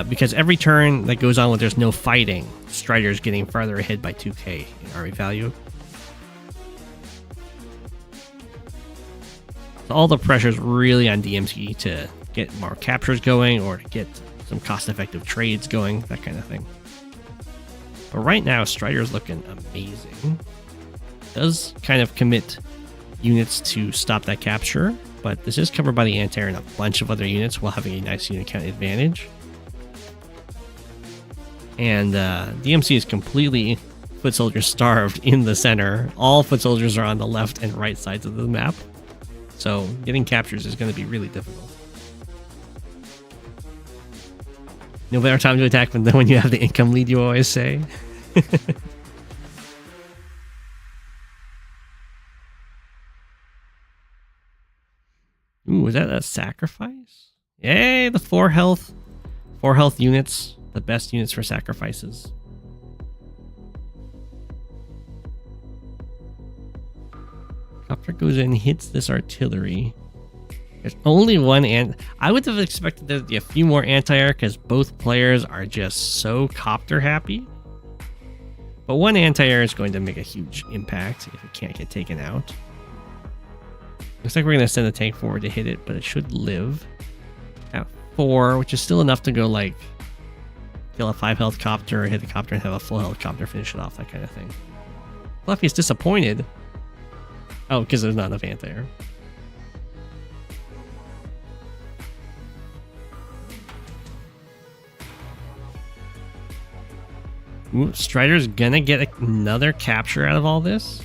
Because every turn that goes on when there's no fighting, Strider's getting farther ahead by 2k in army value. So all the pressure's really on DMC to get more captures going or to get some cost-effective trades going, that kind of thing. But right now, Strider's looking amazing. Does kind of commit units to stop that capture, but this is covered by the anti-air and a bunch of other units while having a nice unit count advantage. And DMC is completely foot soldier starved in the center. All foot soldiers are on the left and right sides of the map. So getting captures is going to be really difficult. No better time to attack than when you have the income lead, you always say. Ooh, is that a sacrifice? Yay, the 4 health units. The best units for sacrifices. Copter goes in, hits this artillery. There's only one, and I would have expected there to be a few more anti-air because both players are just so copter happy. But one anti-air is going to make a huge impact if it can't get taken out. Looks like we're going to send a tank forward to hit it, but it should live. At 4, which is still enough to go like kill a 5 health copter, hit the copter and have a full health copter, finish it off, that kind of thing. Fluffy's disappointed. Oh, because there's not enough anti-air. Ooh, Strider's gonna get another capture out of all this.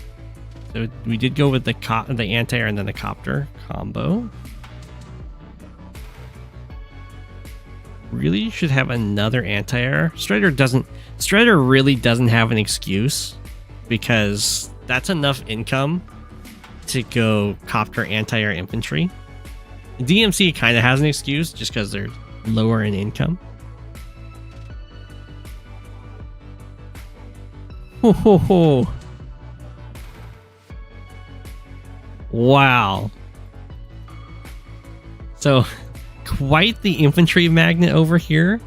So we did go with the anti-air and then the copter combo. Really should have another anti-air. Strider really doesn't have an excuse, because that's enough income to go copter anti-air infantry. DMC kind of has an excuse just because they're lower in income. Ho ho ho. Wow. So quite the infantry magnet over here,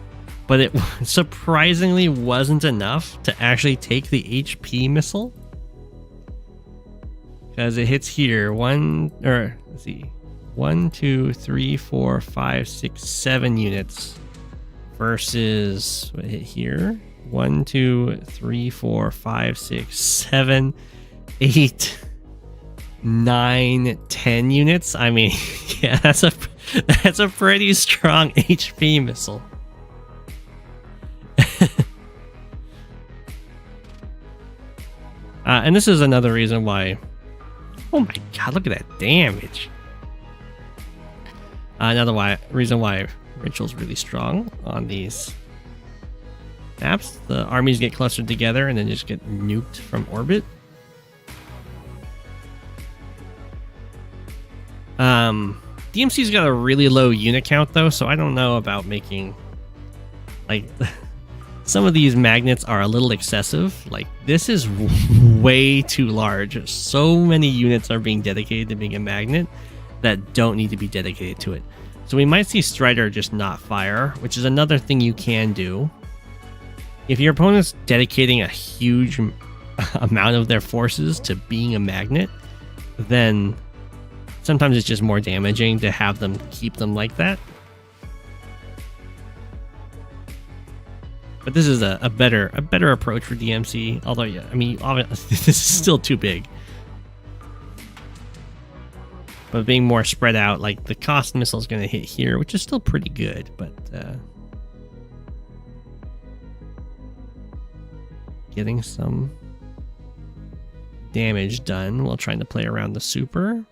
but it surprisingly wasn't enough to actually take the HP missile. Because it hits here. Let's see. 1, 2, 3, 4, 5, 6, 7 units. Versus what hit here? 1, 2, 3, 4, 5, 6, 7, 8, 9, 10 units. I mean, yeah, that's a pretty strong HP missile. And this is another reason why. Oh my god, look at that damage. Reason why Ritual's really strong on these maps. The armies get clustered together and then just get nuked from orbit. DMC's got a really low unit count though, so I don't know about making, like, some of these magnets are a little excessive. Like, this is way too large. So many units are being dedicated to being a magnet that don't need to be dedicated to it. So we might see Strider just not fire, which is another thing you can do. If your opponent's dedicating a huge amount of their forces to being a magnet, then sometimes it's just more damaging to have them keep them like that. But this is a better approach for DMC. Although, yeah, I mean, obviously, this is still too big. But being more spread out, like the cost missile is going to hit here, which is still pretty good. But getting some damage done while trying to play around the super.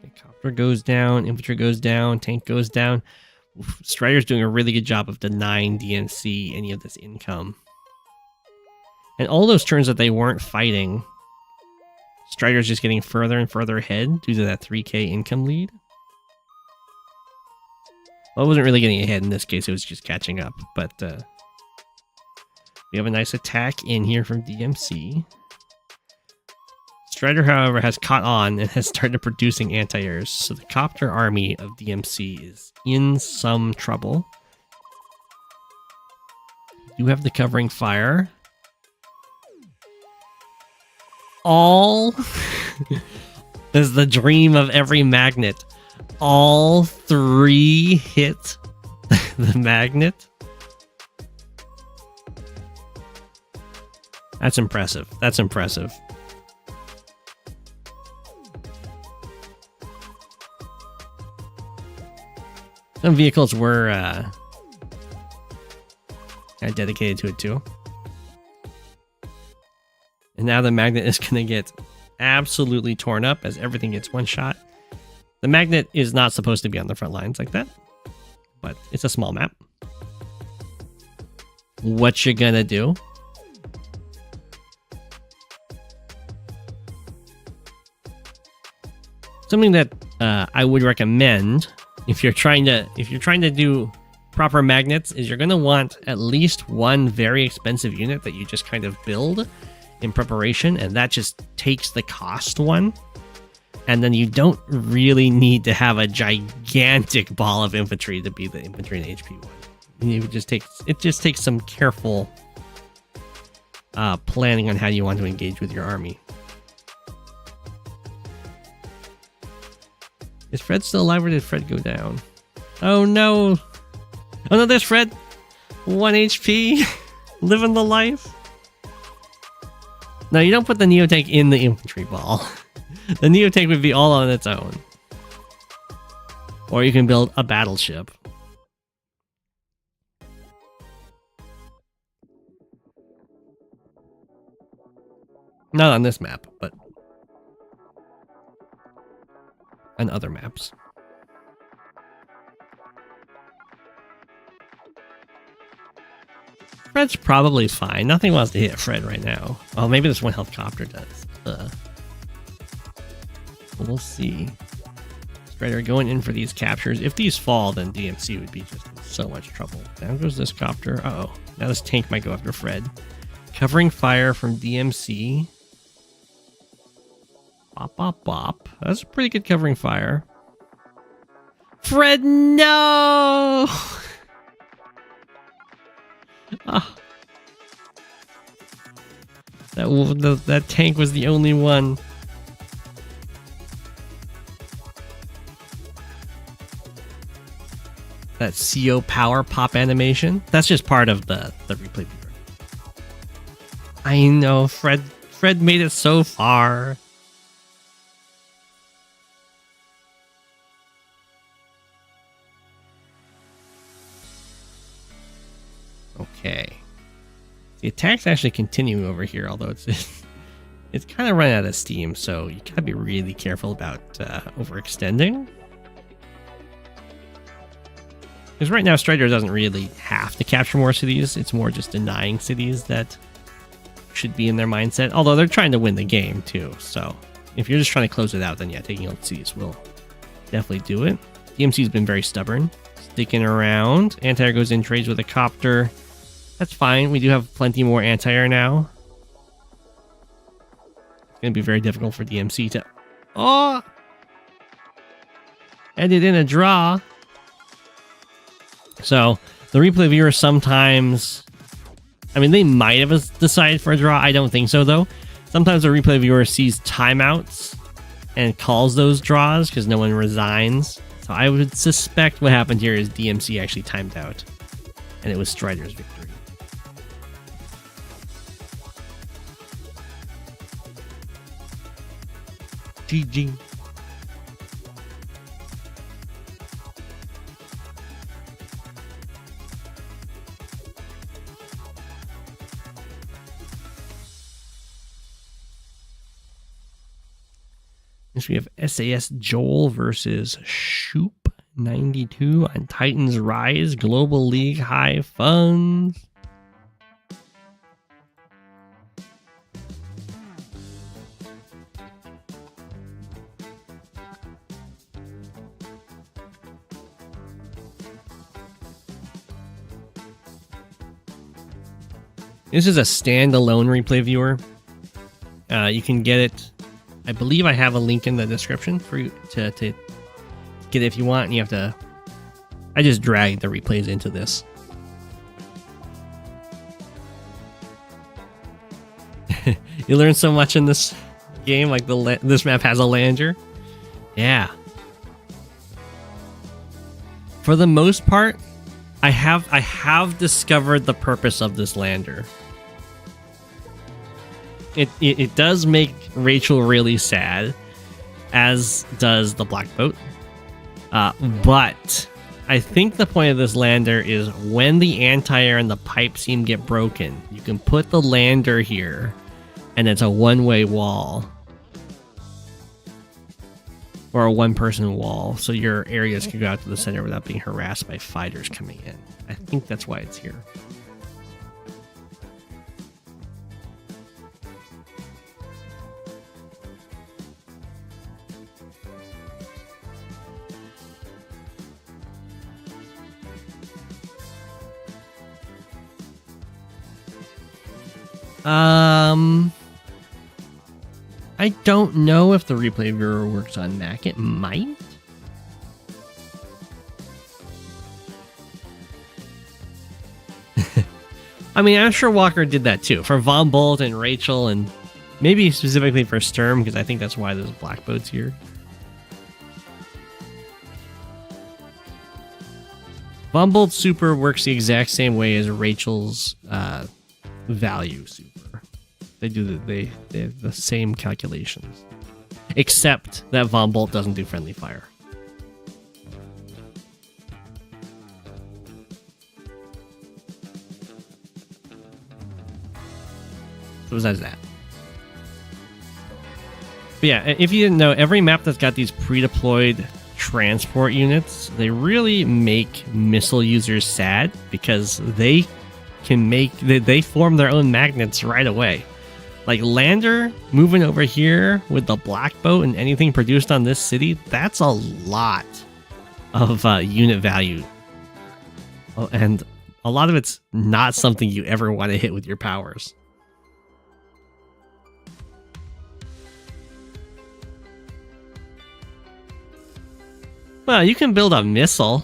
The copter goes down, infantry goes down, tank goes down. Strider's doing a really good job of denying DMC any of this income. And all those turns that they weren't fighting, Strider's just getting further and further ahead due to that 3k income lead. Well, it wasn't really getting ahead in this case, it was just catching up. But we have a nice attack in here from DMC. Strider, however, has caught on and has started producing anti-airs, so the copter army of DMC is in some trouble. You have the covering fire. All is the dream of every magnet. All 3 hit the magnet. That's impressive. That's impressive. Some vehicles were dedicated to it too. And now the magnet is going to get absolutely torn up as everything gets one shot. The magnet is not supposed to be on the front lines like that, but it's a small map. What you gonna do? Something that I would recommend if you're trying to do proper magnets is you're going to want at least one very expensive unit that you just kind of build in preparation, and that just takes the cost one. And then you don't really need to have a gigantic ball of infantry to be the infantry and HP one. It just takes some careful planning on how you want to engage with your army. Is Fred still alive, or did Fred go down? Oh no! Oh no, there's Fred! 1 HP! Living the life! No, you don't put the neotank in the infantry ball. The neotank would be all on its own. Or you can build a battleship. Not on this map, but on other maps. Fred's probably fine. Nothing wants to hit Fred right now. Oh, maybe this one helicopter does. We'll see. Strider going in for these captures. If these fall, then DMC would be just in so much trouble. Down goes this copter. Uh-oh. Now this tank might go after Fred. Covering fire from DMC. Bop, bop, bop. That's a pretty good covering fire. Fred, no! Oh. That tank was the only one. That CO power pop animation. That's just part of the replay viewer. I know, Fred made it so far. Okay. The attacks actually continue over here, although it's kind of run out of steam, so you gotta be really careful about overextending. Because right now Strider doesn't really have to capture more cities, it's more just denying cities that should be in their mindset, although they're trying to win the game too, so if you're just trying to close it out, then yeah, taking out cities will definitely do it. DMC's been very stubborn, sticking around. Anti-air goes in, trades with a copter. That's fine. We do have plenty more anti-air now. It's going to be very difficult for DMC to... Oh! Ended in a draw. So, the replay viewer sometimes... I mean, they might have decided for a draw. I don't think so, though. Sometimes the replay viewer sees timeouts and calls those draws because no one resigns. So I would suspect what happened here is DMC actually timed out. And it was Strider's victory. GG. Next we have SAS Joel versus Shoop 92 on Titans Rise Global League High Funds. This is a standalone replay viewer. You can get it. I believe I have a link in the description for you to get it if you want. And you have to. I just dragged the replays into this. You learn so much in this game. Like this map has a lander. Yeah. For the most part, I have discovered the purpose of this lander. It does make Rachel really sad, as does the black boat. But I think the point of this lander is when the anti-air and the pipe seam get broken, you can put the lander here, and it's a one-way wall. Or a one-person wall, so your areas can go out to the center without being harassed by fighters coming in. I think that's why it's here. I don't know if the replay viewer works on Mac. It might. I mean, I'm sure Walker did that too. For Von Bolt and Rachel, and maybe specifically for Sturm, because I think that's why there's black boats here. Von Bolt's super works the exact same way as Rachel's value super. They do they have the same calculations, except that Von Bolt doesn't do friendly fire. So besides that. But yeah, if you didn't know, every map that's got these pre-deployed transport units, they really make missile users sad because they can they form their own magnets right away. Like Lander moving over here with the black boat and anything produced on this city, that's a lot of unit value. Oh, and a lot of it's not something you ever want to hit with your powers. Well, you can build a missile.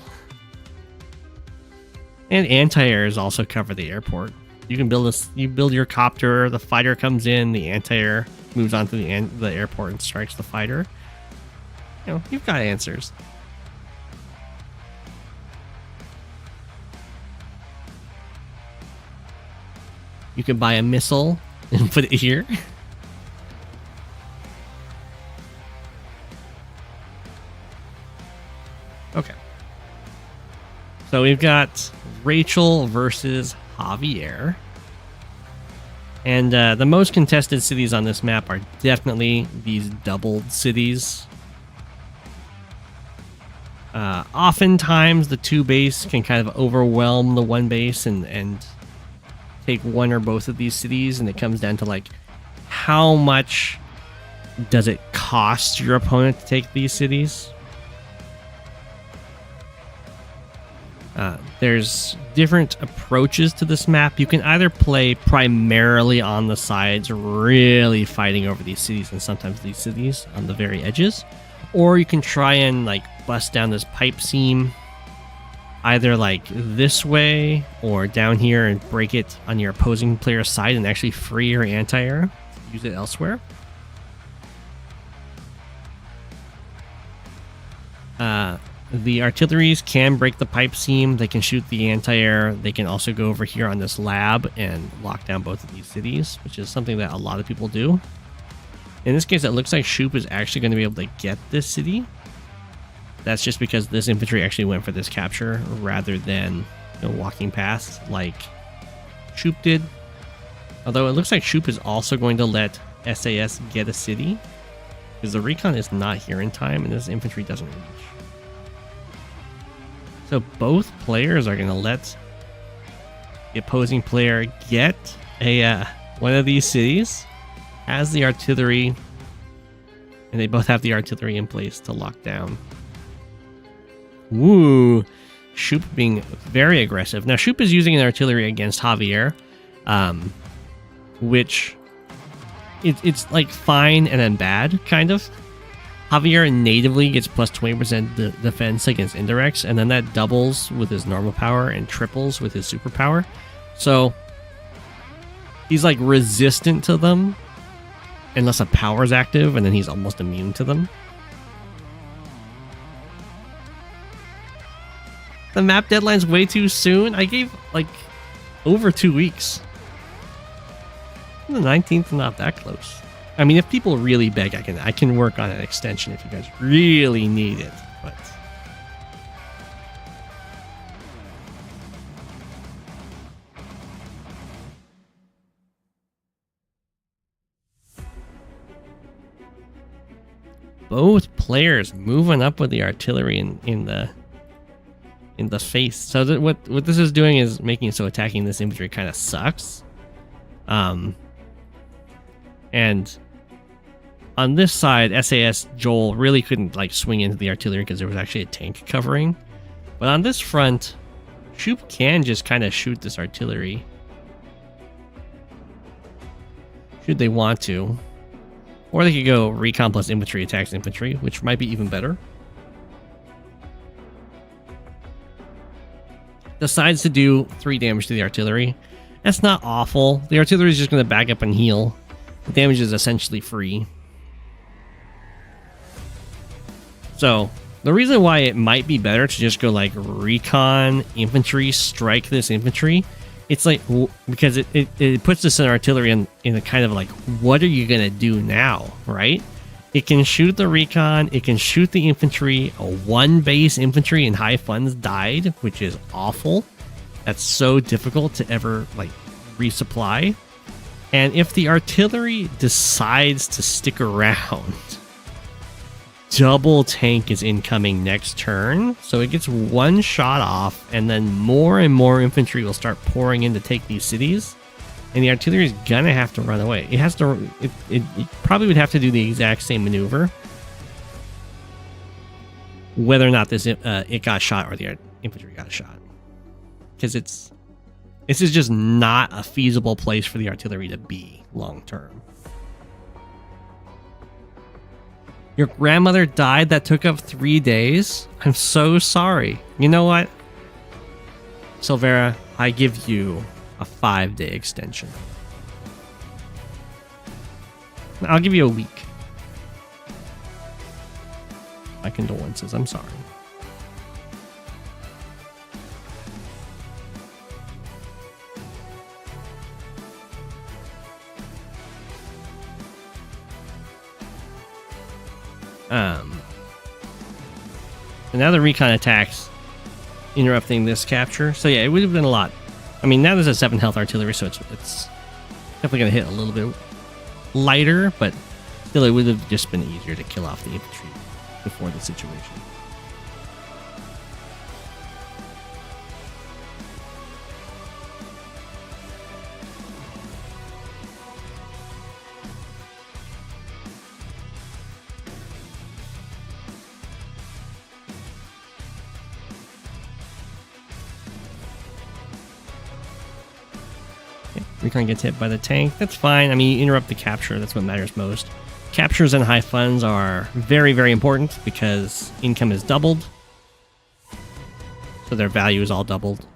And anti-airs also cover the airport. You can build you build your copter, the fighter comes in, the anti-air moves onto the airport and strikes the fighter. You know, you've got answers. You can buy a missile and put it here. Okay. So we've got Rachel versus Javier. And the most contested cities on this map are definitely these doubled cities. Oftentimes the two base can kind of overwhelm the one base and take one or both of these cities, and it comes down to like how much does it cost your opponent to take these cities. There's different approaches to this map. You can either play primarily on the sides, really fighting over these cities and sometimes these cities on the very edges, or you can try and like bust down this pipe seam either like this way or down here and break it on your opposing player's side and actually free your anti-air, use it elsewhere. The artilleries can break the pipe seam. They can shoot the anti-air. They can also go over here on this lab and lock down both of these cities, which is something that a lot of people do. In this case, it looks like Shoop is actually going to be able to get this city. That's just because this infantry actually went for this capture rather than walking past like Shoop did. Although it looks like Shoop is also going to let SAS get a city because the recon is not here in time and this infantry doesn't reach. So both players are going to let the opposing player get a one of these cities, has the artillery, and they both have the artillery in place to lock down. Woo! Shoop being very aggressive. Now Shoop is using an artillery against Javier, which it's like fine and then bad, kind of. Javier natively gets plus 20% defense against indirects, and then that doubles with his normal power and triples with his superpower. So he's like resistant to them unless a power is active, and then he's almost immune to them. The map deadline's way too soon. I gave like over 2 weeks. The 19th is not that close. I mean, if people really beg, I can work on an extension if you guys really need it, but both players moving up with the artillery in the face. So what this is doing is making it so attacking this infantry kind of sucks. And on this side, SAS Joel really couldn't like swing into the artillery because there was actually a tank covering. But on this front, Shoop can just kind of shoot this artillery should they want to. Or they could go recon plus infantry attacks infantry, which might be even better. Decides to do 3 damage to the artillery. That's not awful. The artillery is just going to back up and heal. The damage is essentially free. So, the reason why it might be better to just go like recon infantry, strike this infantry, it's like, because it puts this in artillery in a kind of like, what are you gonna do now, right? It can shoot the recon, it can shoot the infantry. A 1 base infantry in high funds died, which is awful. That's so difficult to ever like resupply. And if the artillery decides to stick around, double tank is incoming next turn, so it gets 1 shot off, and then more and more infantry will start pouring in to take these cities, and the artillery is gonna have to run away. It has to. It probably would have to do the exact same maneuver, whether or not this it got shot or the infantry got shot, because this is just not a feasible place for the artillery to be long term. Your grandmother died? That took up 3 days? I'm so sorry. You know what? Silvera, I give you a 5-day extension. I'll give you a week. My condolences. I'm sorry. And now the recon attacks interrupting this capture. So yeah, it would have been a lot. I mean, now there's a 7 health artillery, so it's definitely going to hit a little bit lighter, but still it would have just been easier to kill off the infantry before the situation. Recon gets hit by the tank. That's fine. I mean, you interrupt the capture. That's what matters most. Captures and high funds are very, very important because income is doubled. So their value is all doubled. So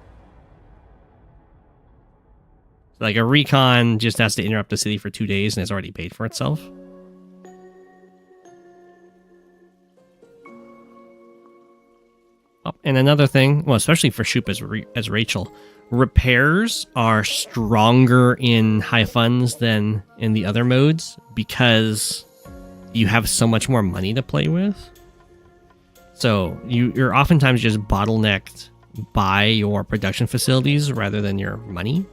like a recon just has to interrupt the city for 2 days and it's already paid for itself. Oh, and another thing, well, especially for Shoop as Rachel, repairs are stronger in high funds than in the other modes because you have so much more money to play with. So you're oftentimes just bottlenecked by your production facilities rather than your money.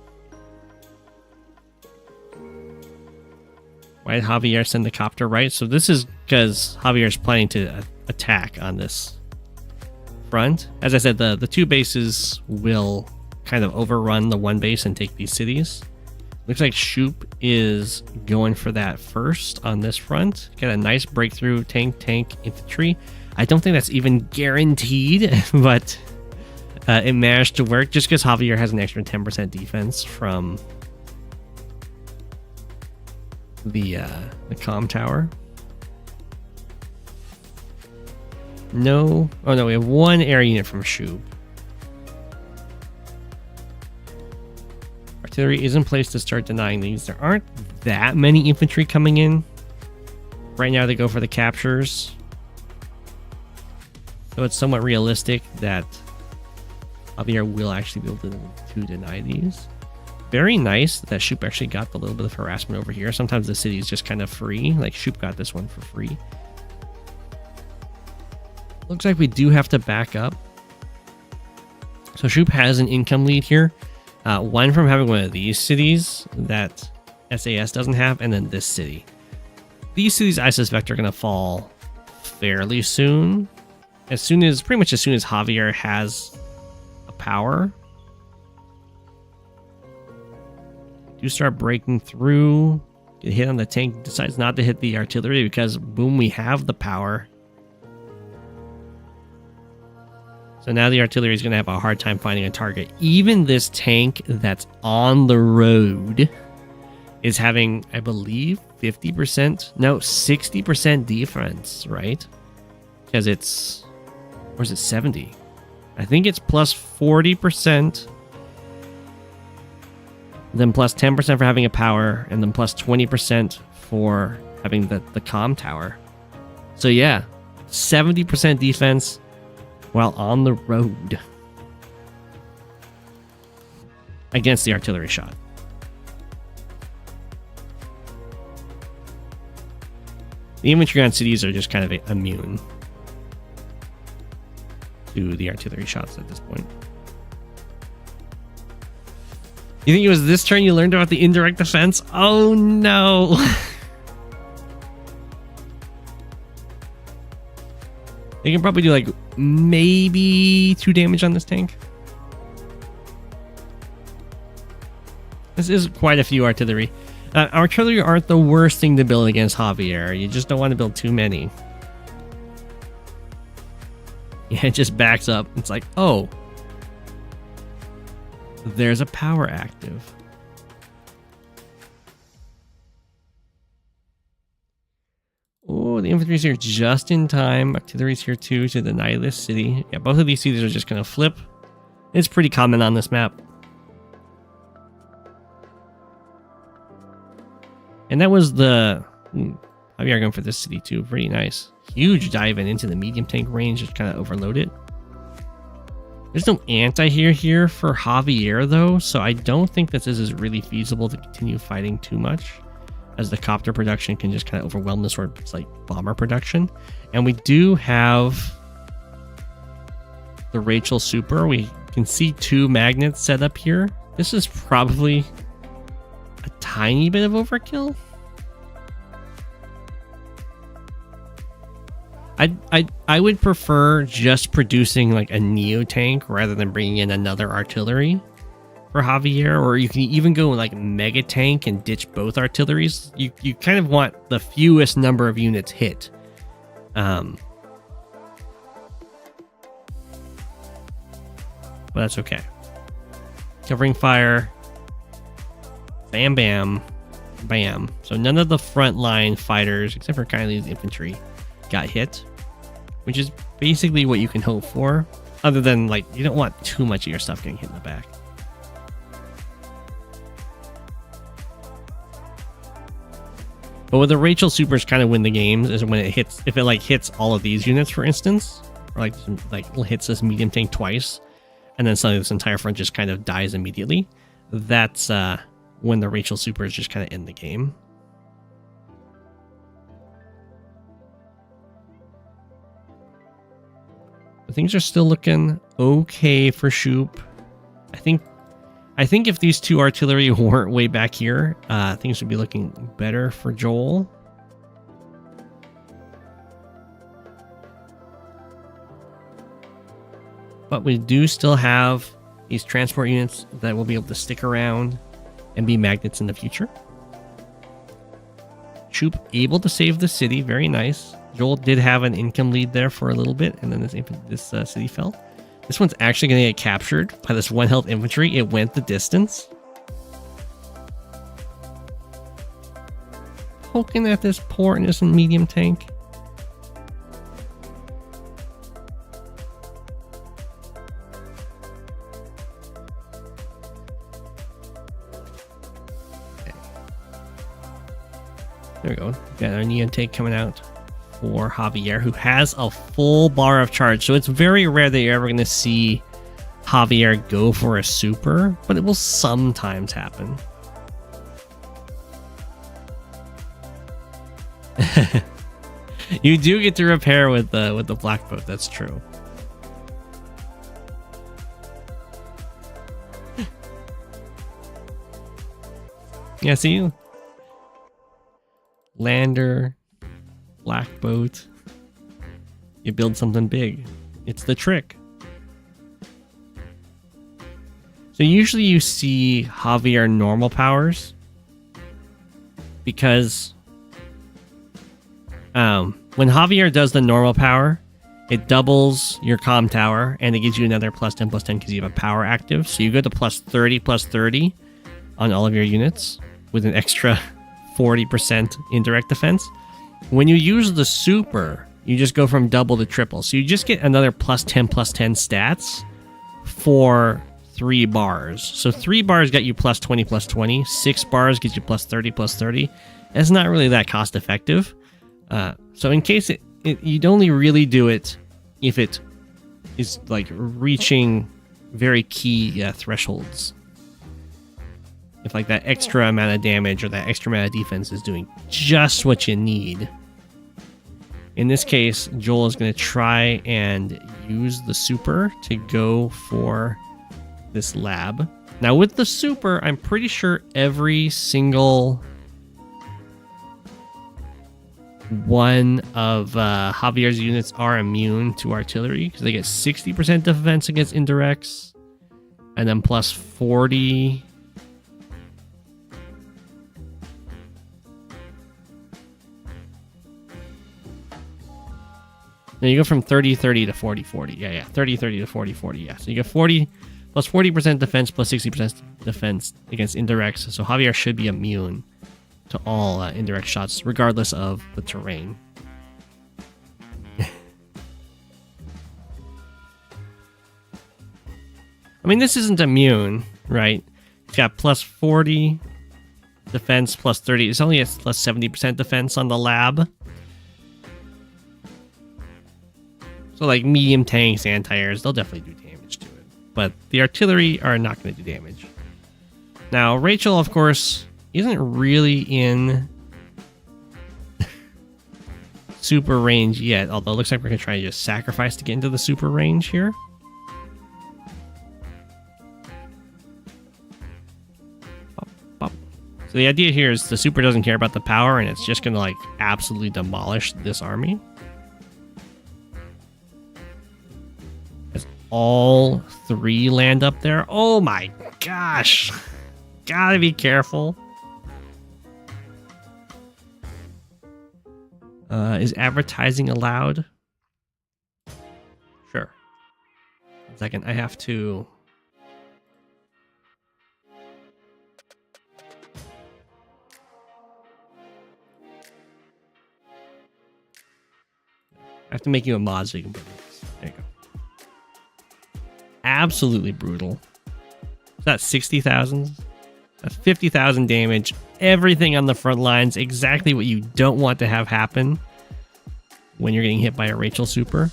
Why did Javier send the copter right? So this is because Javier is planning to attack on this front. As I said, the 2 bases will kind of overrun the 1 base and take these cities. Looks like Shoop is going for that first on this front. Got a nice breakthrough tank infantry. I don't think that's even guaranteed, but it managed to work just because Javier has an extra 10% defense from the comm tower. No. Oh no, we have 1 air unit from Shoop. Artillery is in place to start denying these. There aren't that many infantry coming in. Right now they go for the captures. So it's somewhat realistic that Javier will actually be able to deny these. Very nice that Shoop actually got the little bit of harassment over here. Sometimes the city is just kind of free. Like Shoop got this one for free. Looks like we do have to back up. So Shoop has an income lead here. 1 from having one of these cities that SAS doesn't have, and then this city. These cities, I suspect, are going to fall fairly soon. Pretty much as soon as Javier has a power. Do start breaking through. Get hit on the tank. Decides not to hit the artillery because, boom, we have the power. So now the artillery is going to have a hard time finding a target. Even this tank that's on the road is having, I believe, 60% defense, right? Because it's, or is it 70? I think it's plus 40%, then plus 10% for having a power, and then plus 20% for having the comm tower. So yeah, 70% defense while on the road. against the artillery shot. The infantry on cities are just kind of immune to the artillery shots at this point. You think it was this turn you learned about the indirect defense? Oh no! They can probably do like maybe 2 damage on this tank. This is quite a few artillery. Artillery aren't the worst thing to build against Javier. You just don't want to build too many. Yeah, it just backs up. It's like, oh, there's a power active. Oh, the infantry's here just in time. Artillery's here too to deny this city. Yeah, both of these cities are just going to flip. It's pretty common on this map. And that was the... Javier going for this city too. Pretty nice. Huge dive in into the medium tank range. Just kind of overload it. There's no anti-here here for Javier though, so I don't think that this is really feasible to continue fighting too much, as the copter production can just kind of overwhelm this sort of like bomber production. And we do have the Rachel Super. We can see 2 magnets set up here. This is probably a tiny bit of overkill. I would prefer just producing like a neo tank rather than bringing in another artillery for Javier, or you can even go like mega tank and ditch both artilleries. You kind of want the fewest number of units hit. But that's okay. Covering fire. Bam, bam, bam. So none of the frontline fighters, except for kind of these infantry, got hit, which is basically what you can hope for, other than like you don't want too much of your stuff getting hit in the back. But with the Rachel Supers kind of win the games is when it hits, if it like hits all of these units, for instance, or like hits this medium tank twice, and then suddenly this entire front just kind of dies immediately. That's when the Rachel Supers just kind of end the game. Things are still looking okay for Shoop. I think if these 2 artillery weren't way back here, things would be looking better for Joel. But we do still have these transport units that will be able to stick around and be magnets in the future. Shoop able to save the city, very nice. Joel did have an income lead there for a little bit, and then this city fell. This one's actually going to get captured by this 1 health infantry. It went the distance. Poking at this poor innocent medium tank. Okay. There we go. Got our neon tank coming out for Javier, who has a full bar of charge. So it's very rare that you're ever going to see Javier go for a super, but it will sometimes happen. You do get to repair with the black boat, that's true. Yeah, see? Lander, black boat. You build something big. It's the trick. So usually you see Javier normal powers because when Javier does the normal power, it doubles your comm tower and it gives you another +10/+10 because you have a power active. So you go to +30/+30 on all of your units with an extra 40% indirect defense. When you use the super, you just go from double to triple. So you just get another +10/+10 stats for 3 bars. So 3 bars got you +20/+20. 6 bars gets you +30/+30. It's not really that cost effective. So in case you'd only really do it if it is like reaching very key thresholds. if like that extra amount of damage or that extra amount of defense is doing just what you need. In this case, Joel is going to try and use the super to go for this lab. Now with the super, I'm pretty sure every single one of Javier's units are immune to artillery because they get 60% defense against indirects and then plus 40. Now you go from 30-30 to 40-40. Yeah. 30-30 to 40-40. Yeah. So you get 40 plus 40% defense plus 60% defense against indirects. So Javier should be immune to all indirect shots, regardless of the terrain. I mean, this isn't immune, right? It's got plus 40 defense, plus 30. It's only a plus 70% defense on the lab. So, like, medium tanks, anti-airs, they'll definitely do damage to it. But the artillery are not going to do damage. Now, Rachel, of course, isn't really in super range yet, although it looks like we're going to try to just sacrifice to get into the super range here. So the idea here is the super doesn't care about the power, and it's just going to like absolutely demolish this army. As all three land up there. Oh my gosh. Gotta be careful. Is advertising allowed? Sure. 1 second, I have to... I have to make you a mod so you can put this. There you go. Absolutely brutal. Is that 60,000? That's 50,000 damage. Everything on the front lines. Exactly what you don't want to have happen when you're getting hit by a Rachel super.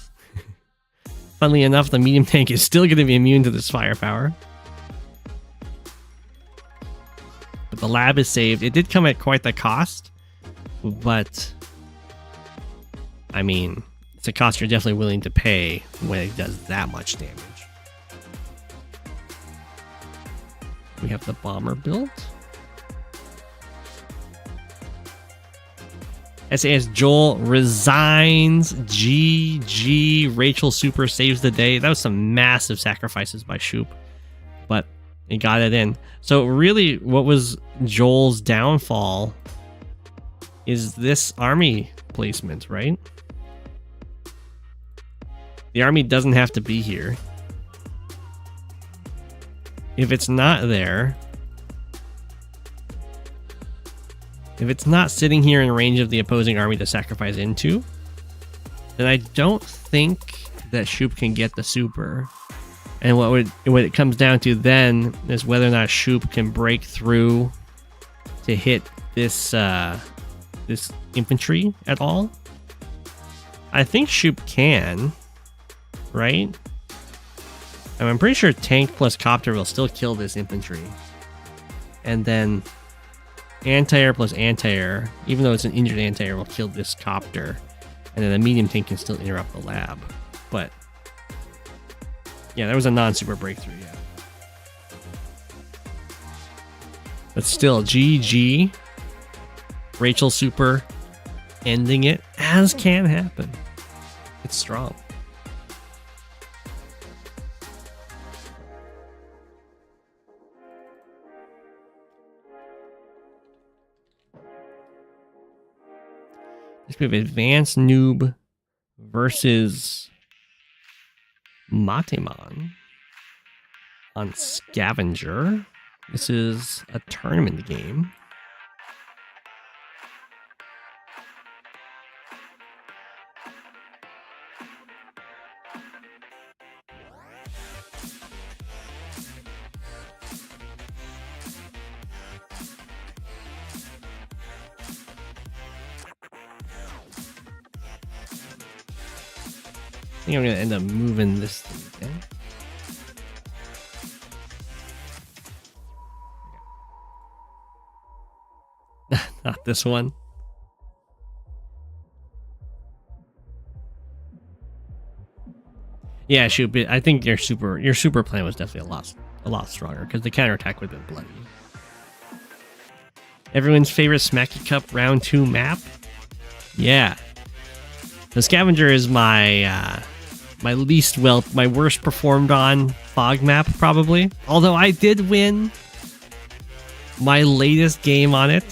Funnily enough, the medium tank is still going to be immune to this firepower. But the lab is saved. It did come at quite the cost. But, I mean... it's a cost you're definitely willing to pay when it does that much damage. We have the bomber built. SAS Joel resigns. GG. Rachel super saves the day. That was some massive sacrifices by Shoop, but he got it in. So really what was Joel's downfall is this army placement, right? The army doesn't have to be here. If it's not there, if it's not sitting here in range of the opposing army to sacrifice into, then I don't think that Shoop can get the super. And what it comes down to then is whether or not Shoop can break through to hit this this infantry at all. I think Shoop can. Right? And I'm pretty sure tank plus copter will still kill this infantry. And then anti-air plus anti-air, even though it's an injured anti-air, will kill this copter. And then the medium tank can still interrupt the lab. But yeah, there was a non-super breakthrough yet. But still, GG. Rachel super ending it, as can happen. It's strong. We have AdvanceNoob versus Matemon on Scavenger. This is a tournament game. I think I'm going to end up moving this thing, okay? Not this one. Yeah, shoot, but I think your super plan was definitely a lot stronger because the counterattack would have been bloody. Everyone's favorite Smacky Cup round 2 map? Yeah. The Scavenger is my my worst performed on fog map probably. Although I did win my latest game on it.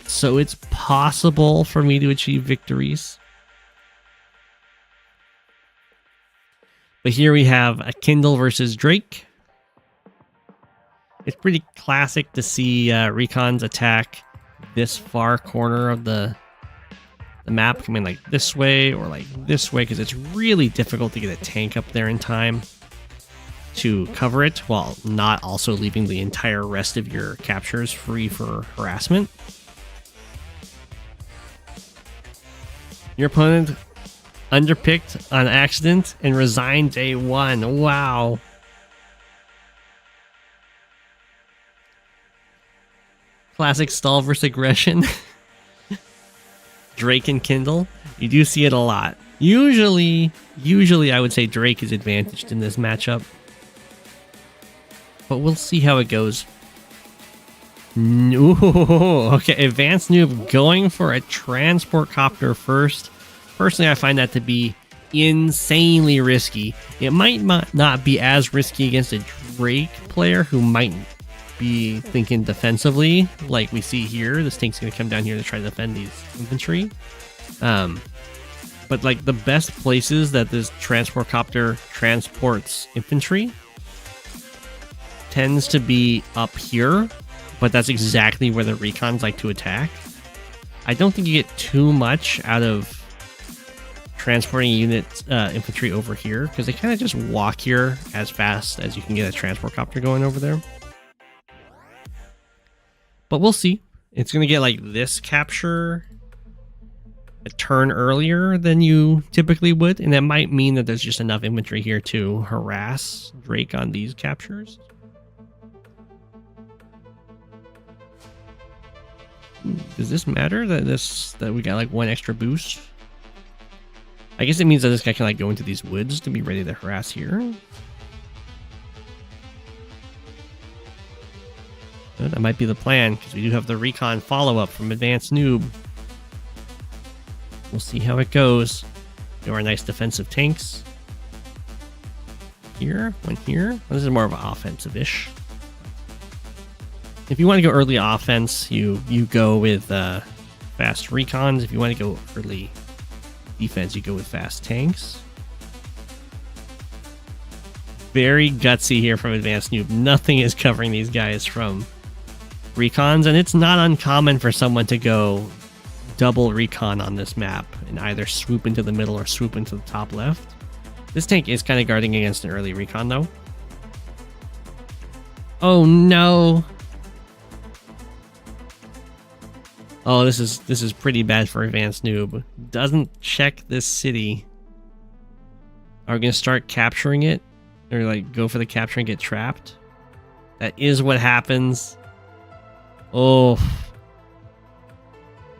So it's possible for me to achieve victories. But here we have a Kindle versus Drake. It's pretty classic to see recons attack this far corner of the map, coming like this way or like this way, because it's really difficult to get a tank up there in time to cover it while not also leaving the entire rest of your captures free for harassment. Your opponent underpicked on accident and resigned day 1. Wow. Classic stall versus aggression. Drake and Kindle. You do see it a lot. Usually I would say Drake is advantaged in this matchup. But we'll see how it goes. Ooh, okay, AdvanceNoob going for a transport copter first. Personally, I find that to be insanely risky. It might not be as risky against a Drake player who might be thinking defensively, like we see here. This tank's going to come down here to try to defend these infantry. But like the best places that this transport copter transports infantry tends to be up here, but that's exactly where the recons like to attack. I don't think you get too much out of transporting units, infantry over here, because they kind of just walk here as fast as you can get a transport copter going over there. But we'll see. It's going to get like this capture a turn earlier than you typically would, and that might mean that there's just enough infantry here to harass Drake on these captures. Does this matter that we got like 1 extra boost? I guess it means that this guy can like go into these woods to be ready to harass here. That might be the plan, because we do have the recon follow-up from AdvanceNoob. We'll see how it goes. Do our nice defensive tanks. Here, one here. Well, this is more of an offensive-ish. If you want to go early offense, you go with fast recons. If you want to go early defense, you go with fast tanks. Very gutsy here from AdvanceNoob. Nothing is covering these guys from recons, and it's not uncommon for someone to go double recon on this map and either swoop into the middle or swoop into the top left. This tank is kind of guarding against an early recon though. Oh no. Oh, this is pretty bad for AdvanceNoob. Doesn't check this city. Are we gonna start capturing it? Or like go for the capture and get trapped? That is what happens. Oh.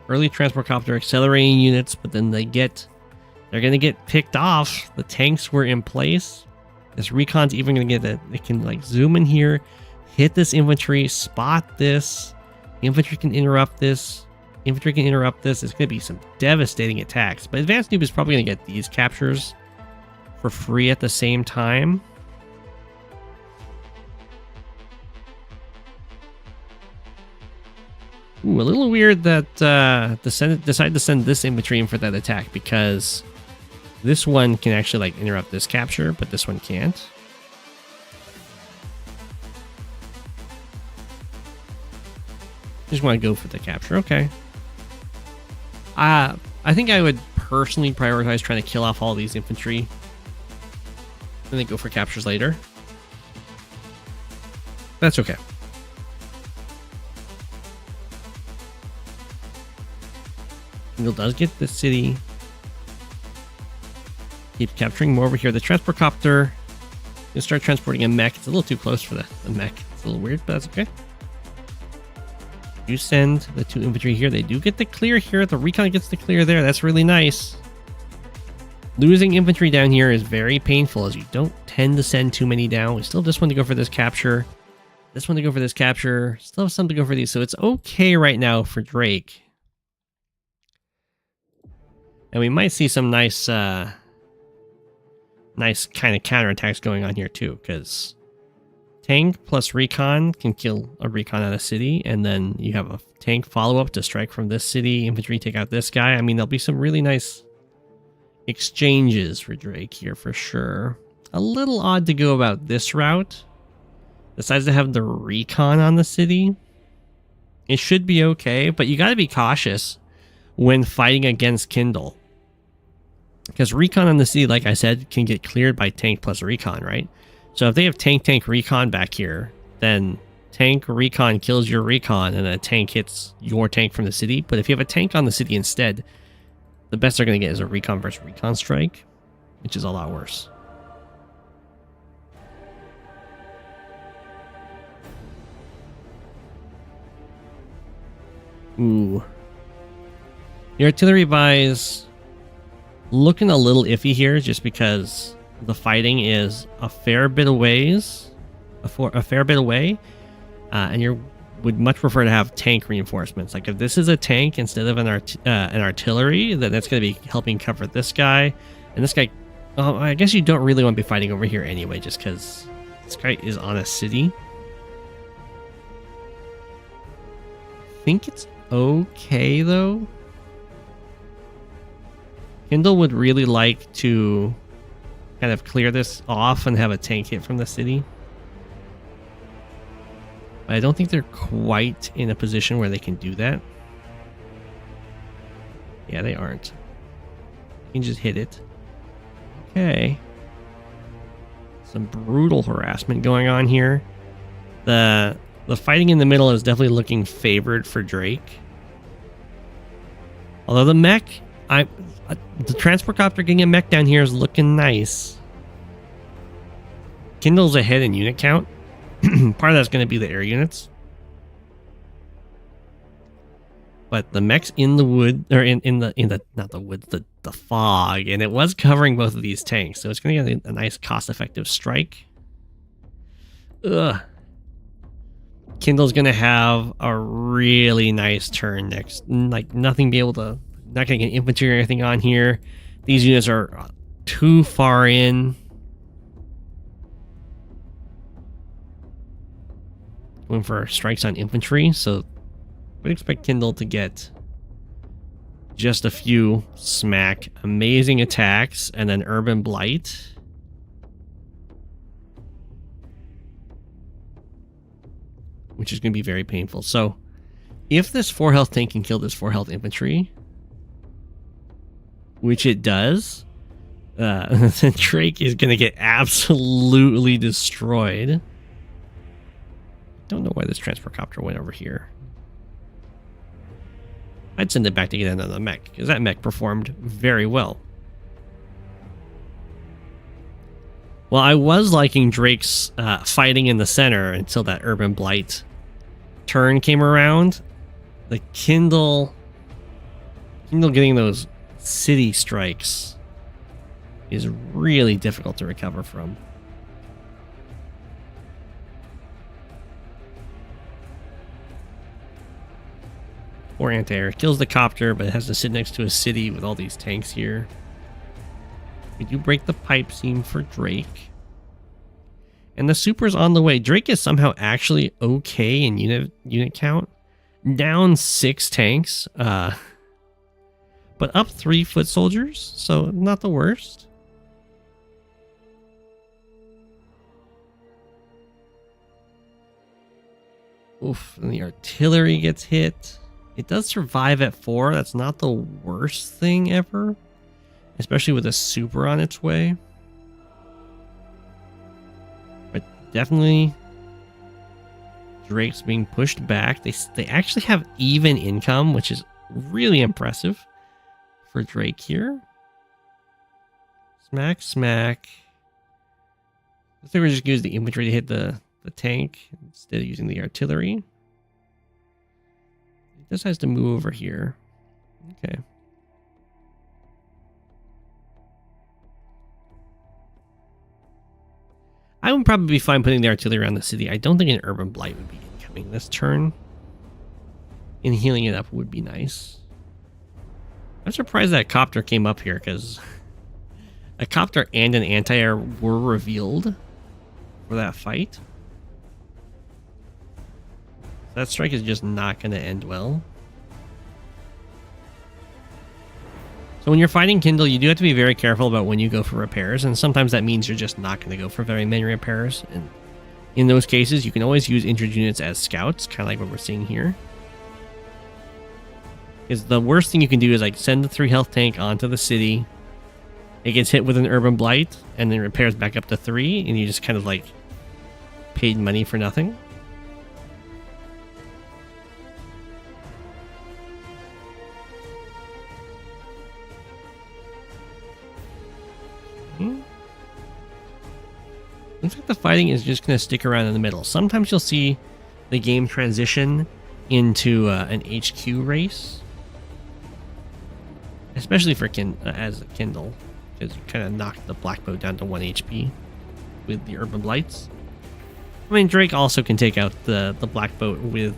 Early transport copter accelerating units, but then they're gonna get picked off. The tanks were in place. This recon's even gonna get that. It can like zoom in here, hit this infantry, spot this. Infantry can interrupt this. Infantry can interrupt this. It's gonna be some devastating attacks. But AdvanceNoob is probably gonna get these captures for free at the same time. Ooh, a little weird that the Senate decided to send this infantry in for that attack, because this one can actually like interrupt this capture, but this one can't. Just want to go for the capture. Okay. I think I would personally prioritize trying to kill off all these infantry and then go for captures later. That's okay. Kindle does get the city. Keep capturing more over here. The transport copter. Gonna start transporting a mech. It's a little too close for the mech. It's a little weird, but that's okay. do send the 2 infantry here. They do get the clear here. The recon gets the clear there. That's really nice. Losing infantry down here is very painful, as you don't tend to send too many down. We still have this one to go for this capture. This one to go for this capture. Still have some to go for these, so it's okay right now for Drake. And we might see some nice kind of counterattacks going on here too, because tank plus recon can kill a recon out of city, and then you have a tank follow-up to strike from this city, infantry take out this guy. I mean, there'll be some really nice exchanges for Drake here for sure. A little odd to go about this route. Decides to have the recon on the city. It should be okay, but you got to be cautious when fighting against Kindle. Because recon on the city, like I said, can get cleared by tank plus recon, right? So if they have tank recon back here, then tank recon kills your recon and a tank hits your tank from the city. But if you have a tank on the city instead, the best they're going to get is a recon versus recon strike, which is a lot worse. Ooh. The artillery buys looking a little iffy here, just because the fighting is a fair bit away, and you would much prefer to have tank reinforcements. Like if this is a tank instead of an artillery, then that's going to be helping cover this guy. And this guy, I guess you don't really want to be fighting over here anyway, just because this guy is on a city. I think it's okay though. Kindle would really like to kind of clear this off and have a tank hit from the city. But I don't think they're quite in a position where they can do that. Yeah, they aren't. You can just hit it. Okay. Some brutal harassment going on here. The fighting in the middle is definitely looking favored for Drake. Although the mech, the transport copter getting a mech down here is looking nice. Kindle's ahead in unit count. Part of that's going to be the air units. But the mech's in the wood, or in the not the woods, the fog, and it was covering both of these tanks, so it's going to get a nice cost-effective strike. Ugh. Kindle's going to have a really nice turn next. Like, nothing be able to... Not going to get infantry or anything on here. These units are too far in. Going for strikes on infantry, so would expect Kindle to get just a few smack, amazing attacks, and then urban blight. Which is going to be very painful. So, if this 4 health tank can kill this 4 health infantry, which it does, then Drake is going to get absolutely destroyed. Don't know why this transport copter went over here. I'd send it back to get another mech, because that mech performed very well. Well, I was liking Drake's fighting in the center until that urban blight turn came around. The Kindle getting those city strikes is really difficult to recover from. Or anti-air kills the copter, but it has to sit next to a city with all these tanks here. We do break the pipe seam for Drake. And the super's on the way. Drake is somehow actually okay in unit count. Down 6 tanks. But up 3 foot soldiers, so not the worst. Oof, and the artillery gets hit. It does survive at 4. That's not the worst thing ever. Especially with a super on its way. But definitely Drake's being pushed back. They actually have even income, which is really impressive for Drake here. Smack, smack. I think we're just going to use the infantry to hit the tank instead of using the artillery. decides to move over here. Okay. I would probably be fine putting the artillery around the city. I don't think an urban blight would be incoming this turn. And healing it up would be nice. I'm surprised that copter came up here, because a copter and an anti-air were revealed for that fight. That strike is just not going to end well. So when you're fighting Kindle, you do have to be very careful about when you go for repairs, and sometimes that means you're just not going to go for very many repairs. And in those cases, you can always use injured units as scouts, kind of like what we're seeing here. Because the worst thing you can do is like send the 3 health tank onto the city. It gets hit with an urban blight, and then repairs back up to 3, and you just kind of like paid money for nothing. Looks like the fighting is just going to stick around in the middle. Sometimes you'll see the game transition into an HQ race, especially for as a Kindle, because you kind of knocked the black bow down to 1 HP with the urban blights. I mean, Drake also can take out the black boat with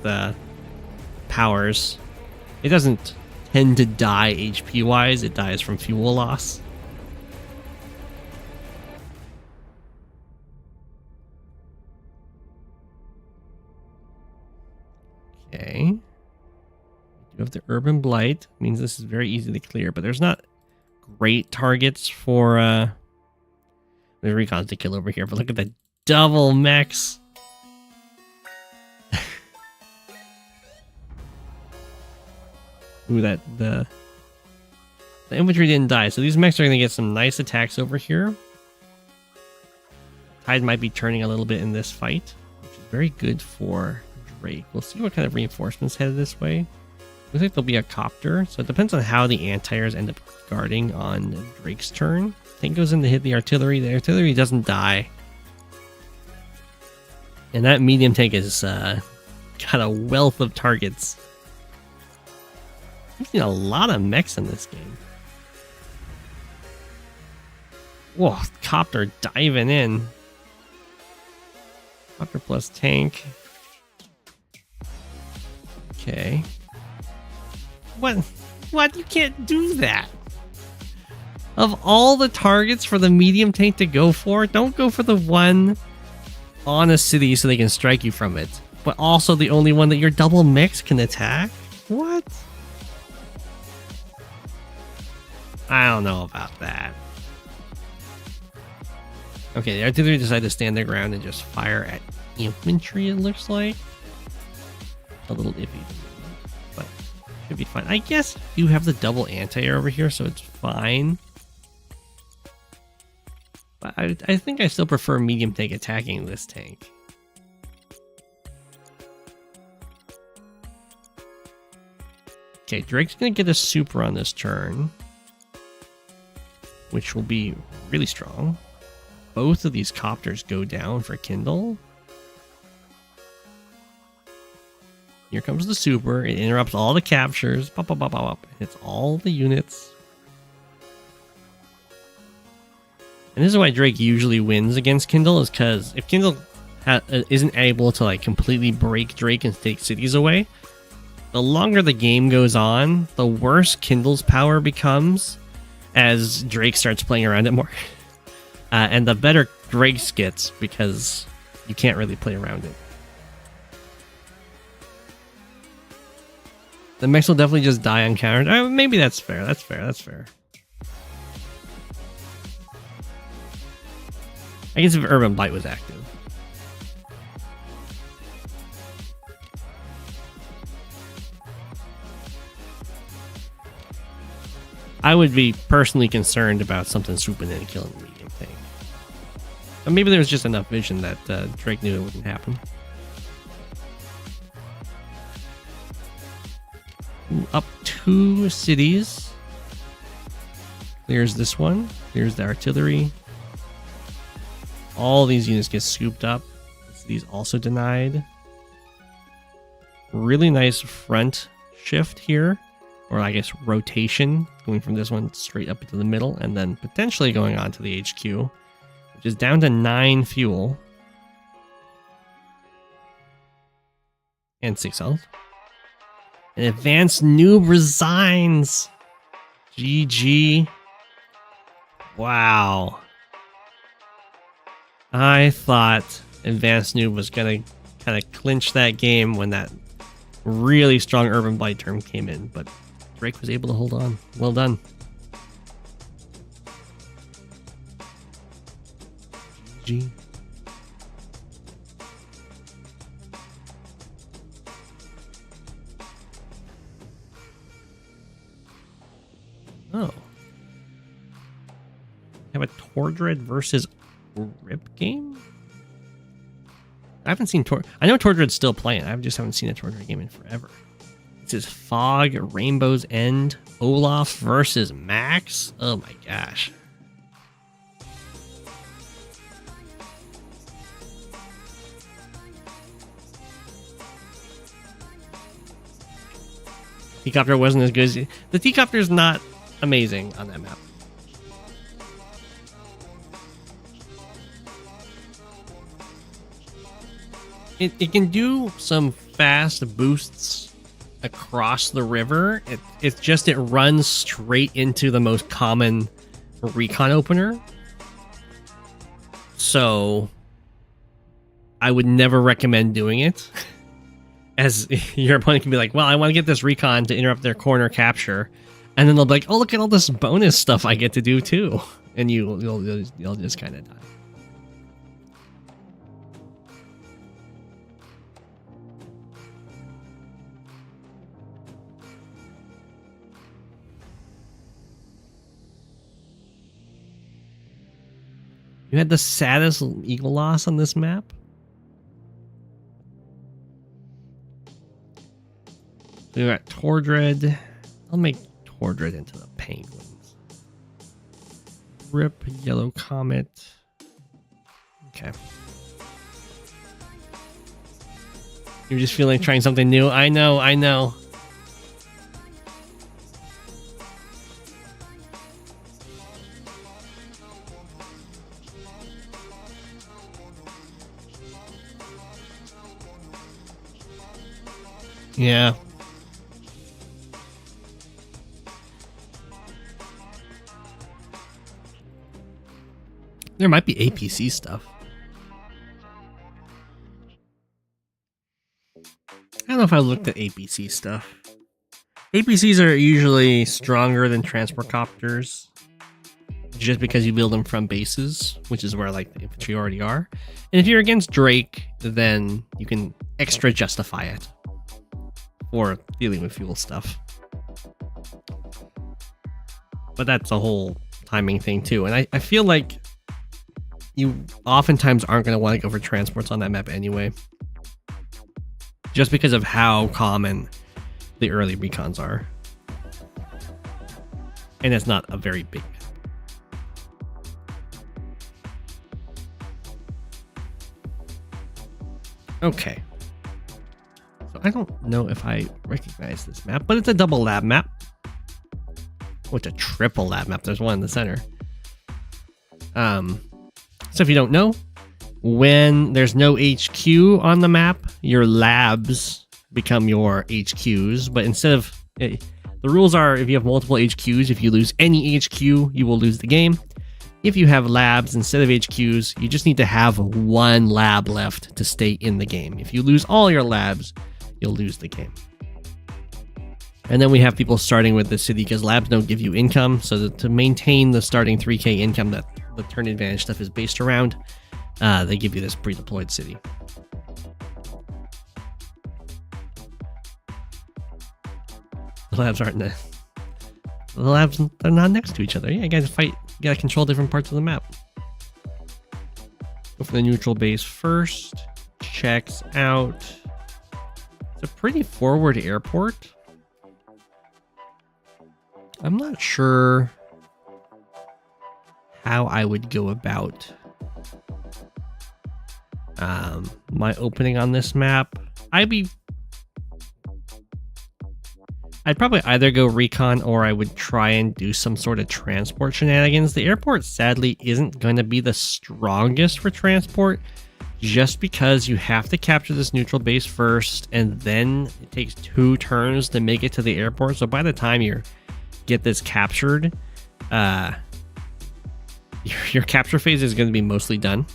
powers. It doesn't tend to die HP wise; it dies from fuel loss. Okay. We do have the urban blight. Means this is very easy to clear, but there's not great targets for the recons to kill over here. But look at the double mechs. Ooh, the infantry didn't die, so these mechs are going to get some nice attacks over here. Tide might be turning a little bit in this fight, which is very good for Drake. We'll see what kind of reinforcements headed this way. Looks like there'll be a copter, so it depends on how the anti-airs end up guarding on Drake's turn. Tank goes in to hit the artillery. The artillery doesn't die. And that medium tank has got a wealth of targets. I've seen a lot of mechs in this game. Whoa, copter diving in. Copter plus tank. Okay. What? You can't do that. Of all the targets for the medium tank to go for, don't go for the one on a city so they can strike you from it. But also the only one that your double mix can attack? What? I don't know about that. Okay, the artillery decided to stand their ground and just fire at infantry, it looks like. A little iffy, but should be fine. I guess you have the double anti-air over here, so it's fine. But I think I still prefer medium tank attacking this tank. Okay, Drake's gonna get a super on this turn, which will be really strong. Both of these copters go down for Kindle. Here comes the super. It interrupts all the captures. Pop, pop, pop, pop, pop. It hits all the units. And this is why Drake usually wins against Kindle, is because if Kindle isn't able to like completely break Drake and take cities away, the longer the game goes on, the worse Kindle's power becomes as Drake starts playing around it more. And the better Drake's gets, because you can't really play around it. The mechs will definitely just die uncountered. Maybe that's fair. That's fair. That's fair. I guess if Urban Blight was active. I would be personally concerned about something swooping in and killing the medium thing. But maybe there was just enough vision that Drake knew it wouldn't happen. Ooh, up 2 cities. There's this one. There's the artillery. All these units get scooped up. These also denied. Really nice front shift here, or I guess rotation, going from this one straight up into the middle, and then potentially going on to the HQ, which is down to 9 fuel. And 6 health. And AdvanceNoob resigns. GG. Wow. I thought AdvanceNoob was going to kind of clinch that game when that really strong Urban Blight term came in, but Drake was able to hold on. Well done. GG. Oh. Have a Tordread versus Rip game? I haven't seen I know Tordread's still playing. I just haven't seen a Tordread game in forever. This is Fog, Rainbow's End, Olaf versus Max. Oh my gosh. Helicopter wasn't as good as... The Helicopter's not amazing on that map. It can do some fast boosts across the river. It's just it runs straight into the most common recon opener. So I would never recommend doing it. As your opponent can be like, well, I want to get this recon to interrupt their corner capture. And then they'll be like, oh, look at all this bonus stuff I get to do too. And you'll just kind of die. You had the saddest eagle loss on this map? We got Tordread. I'll make Tordread into the penguins. Rip, Yellow Comet. Okay. You're just feeling like trying something new? I know. Yeah. There might be APC stuff. I don't know if I looked at APC stuff. APCs are usually stronger than transport copters just because you build them from bases, which is where like the infantry already are. And if you're against Drake, then you can extra justify it for dealing with fuel stuff. But that's a whole timing thing too. And I feel like you oftentimes aren't going to want to go for transports on that map anyway. Just because of how common the early recons are. And it's not a very big map. Okay. So I don't know if I recognize this map, but it's a double lab map. Oh, it's a triple lab map. There's one in the center. So if you don't know, when there's no HQ on the map, your labs become your HQs. But instead of... the rules are, if you have multiple HQs, if you lose any HQ, you will lose the game. If you have labs instead of HQs, you just need to have one lab left to stay in the game. If you lose all your labs, you'll lose the game. And then we have people starting with the city because labs don't give you income. So to maintain the starting 3k income that the turn advantage stuff is based around, they give you this pre-deployed city. The labs aren't the labs, they're not next to each other. Yeah, you guys fight. You gotta control different parts of the map. Go for the neutral base first. Checks out. It's a pretty forward airport. I'm not sure how I would go about my opening on this map. I'd probably either go recon or I would try and do some sort of transport shenanigans. The airport sadly isn't going to be the strongest for transport just because you have to capture this neutral base first and then it takes 2 turns to make it to the airport. So by the time you get this captured, your capture phase is going to be mostly done.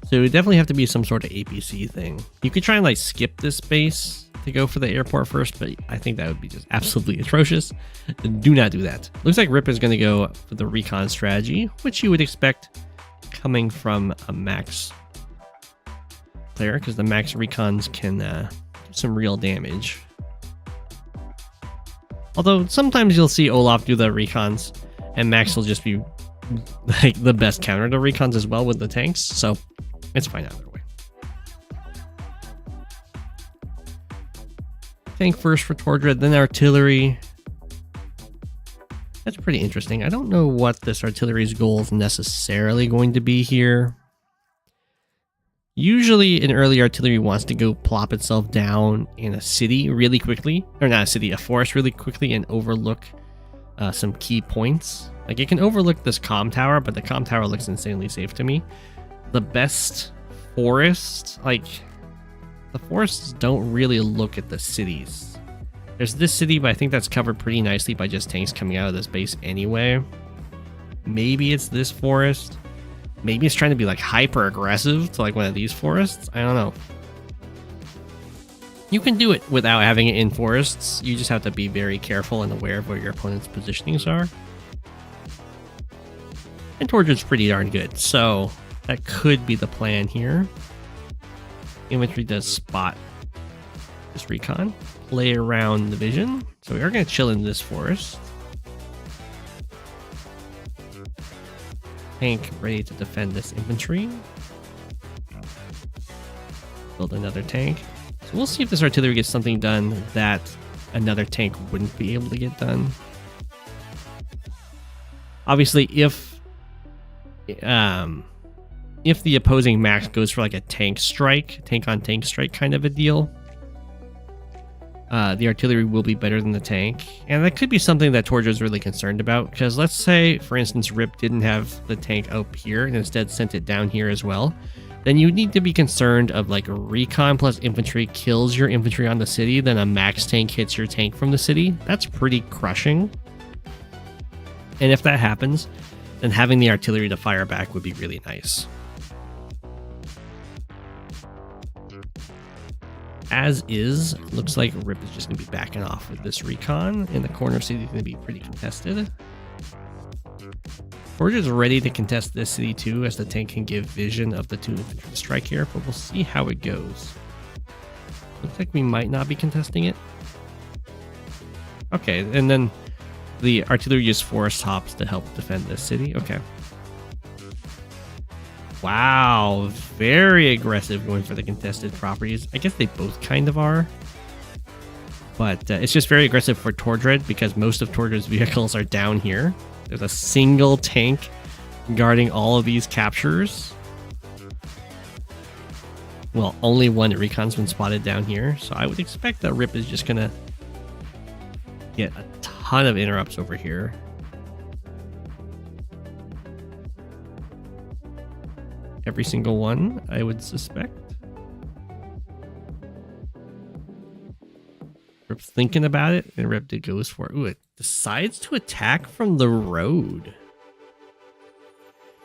So it would definitely have to be some sort of APC thing. You could try and like skip this base to go for the airport first, but I think that would be just absolutely atrocious. Do not do that. Looks like Rip is going to go for the recon strategy, which you would expect coming from a max player, because the max recons can do some real damage. Although sometimes you'll see Olaf do the recons, and Max will just be like the best counter to recons as well with the tanks, so it's fine either way. Tank first for Tordread, then artillery. That's pretty interesting. I don't know what this artillery's goal is necessarily going to be here. Usually an early artillery wants to go plop itself down in a city really quickly, or not a city, a forest really quickly, and overlook some key points. Like it can overlook this comm tower, but the comm tower looks insanely safe to me. The best forest, like the forests don't really look at the cities. There's this city, but I think that's covered pretty nicely by just tanks coming out of this base anyway. Maybe it's this forest. Maybe it's trying to be like hyper aggressive to like one of these forests. I don't know. You can do it without having it in forests. You just have to be very careful and aware of where your opponent's positionings are. And Tordread's pretty darn good, so that could be the plan here. Infantry does spot this recon, play around the vision. So we are going to chill in this forest. Tank ready to defend this infantry. Build another tank. So we'll see if this artillery gets something done that another tank wouldn't be able to get done. Obviously, if the opposing max goes for like a tank on tank strike kind of a deal, the artillery will be better than the tank. And that could be something that Tordread is really concerned about, because let's say, for instance, Rip didn't have the tank up here and instead sent it down here as well. Then you need to be concerned of like a recon plus infantry kills your infantry on the city, then a max tank hits your tank from the city. That's pretty crushing. And if that happens, then having the artillery to fire back would be really nice. As is, looks like Rip is just going to be backing off with this recon, and the corner city is going to be pretty contested. Tordread's ready to contest this city too, as the tank can give vision of the 2 infantry to strike here, but we'll see how it goes. Looks like we might not be contesting it. Okay, and then the artillery used forest hops to help defend this city. Okay. Wow, very aggressive going for the contested properties. I guess they both kind of are. But it's just very aggressive for Tordread because most of Tordread's vehicles are down here. There's a single tank guarding all of these captures. Well, only one recon's been spotted down here. So I would expect that Rip is just going to get a ton of interrupts over here. Every single one, I would suspect. Rip's thinking about it, and Rip goes for it. Ooh, it decides to attack from the road.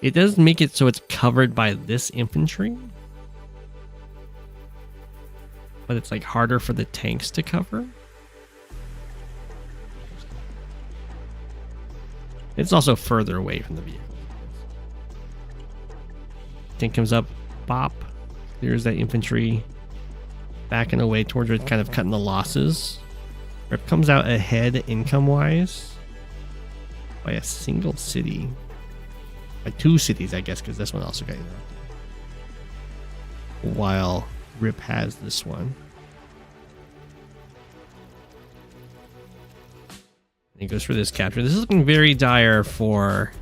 It does make it so it's covered by this infantry, but it's like harder for the tanks to cover. It's also further away from the vehicle. Tank comes up, bop. There's that infantry backing away. Tordread kind of cutting the losses. Rip comes out ahead income-wise by a single city. By 2 cities, I guess, because this one also got interrupted. While Rip has this one. And he goes for this capture. This is looking very dire for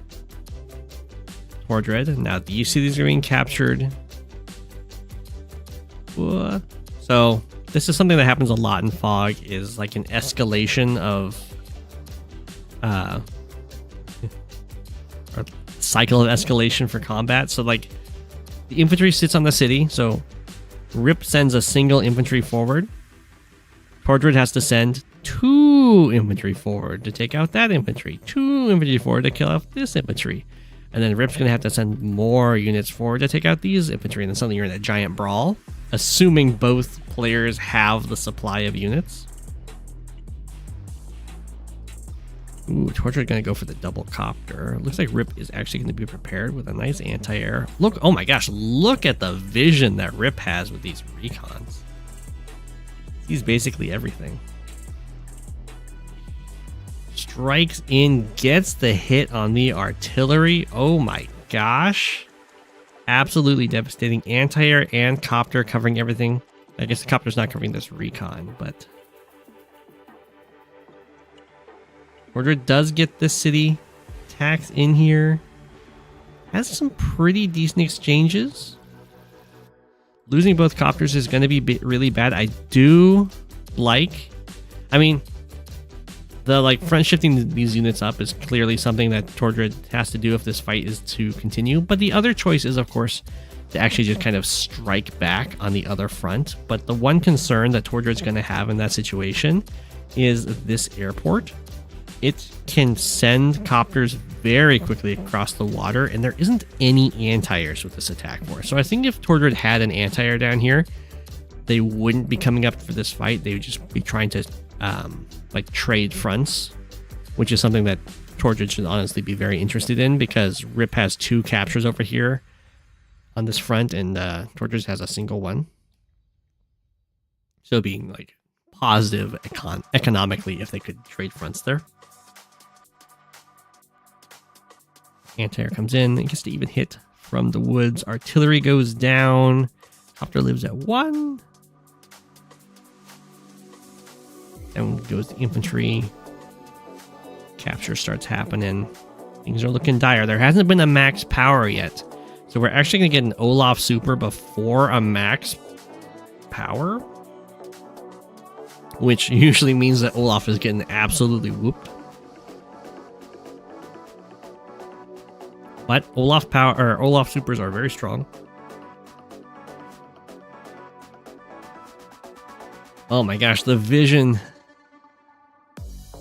Tordread. Now these cities are being captured. So this is something that happens a lot in Fog, is like an escalation of or cycle of escalation for combat. So like the infantry sits on the city, so Rip sends a single infantry forward. Tordread has to send 2 infantry forward to take out that infantry, 2 infantry forward to kill off this infantry, and then Rip's gonna have to send more units forward to take out these infantry, and then suddenly you're in a giant brawl, assuming both players have the supply of units. Ooh, Tordread gonna go for the double copter. Looks like Rip is actually gonna be prepared with a nice anti-air. Look, oh my gosh, look at the vision that Rip has with these recons. He's basically everything. Strikes in, gets the hit on the artillery. Oh my gosh. Absolutely devastating. Anti-air and copter covering everything. I guess the copter's not covering this recon, but Tordread does get this city. Attacks in here. Has some pretty decent exchanges. Losing both copters is going to be really bad. I do like, I mean, the like front shifting these units up is clearly something that Tordread has to do if this fight is to continue. But the other choice is, of course, to actually just kind of strike back on the other front. But the one concern that Tordread's going to have in that situation is this airport. It can send copters very quickly across the water, and there isn't any anti-airs with this attack force. So I think if Tordread had an anti-air down here, they wouldn't be coming up for this fight. They would just be trying to like trade fronts, which is something that Tordread should honestly be very interested in, because Rip has 2 captures over here on this front, and Tordread has a single one. So being like positive economically if they could trade fronts there. Anti-air comes in and gets to even hit from the woods. Artillery goes down. Copter lives at 1. Then goes the infantry. Capture starts happening. Things are looking dire. There hasn't been a max power yet. So we're actually going to get an Olaf super before a max power, which usually means that Olaf is getting absolutely whooped. But Olaf power or Olaf supers are very strong. Oh my gosh, the vision.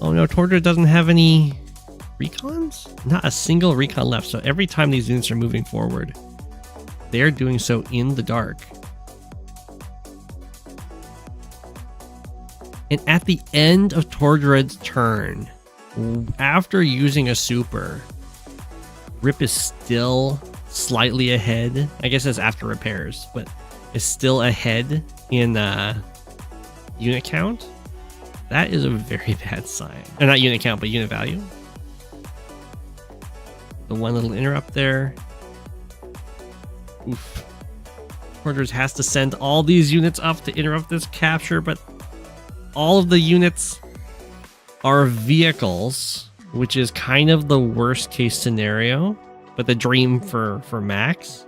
Oh no, Tordread doesn't have any recons? Not a single recon left. So every time these units are moving forward, they're doing so in the dark. And at the end of Tordread's turn, after using a super, Rip is still slightly ahead. I guess that's after repairs, but is still ahead in unit count. That is a very bad sign. Or not unit count, but unit value. The one little interrupt there. Oof. Tordread has to send all these units up to interrupt this capture, but all of the units are vehicles, which is kind of the worst case scenario, but the dream for Max.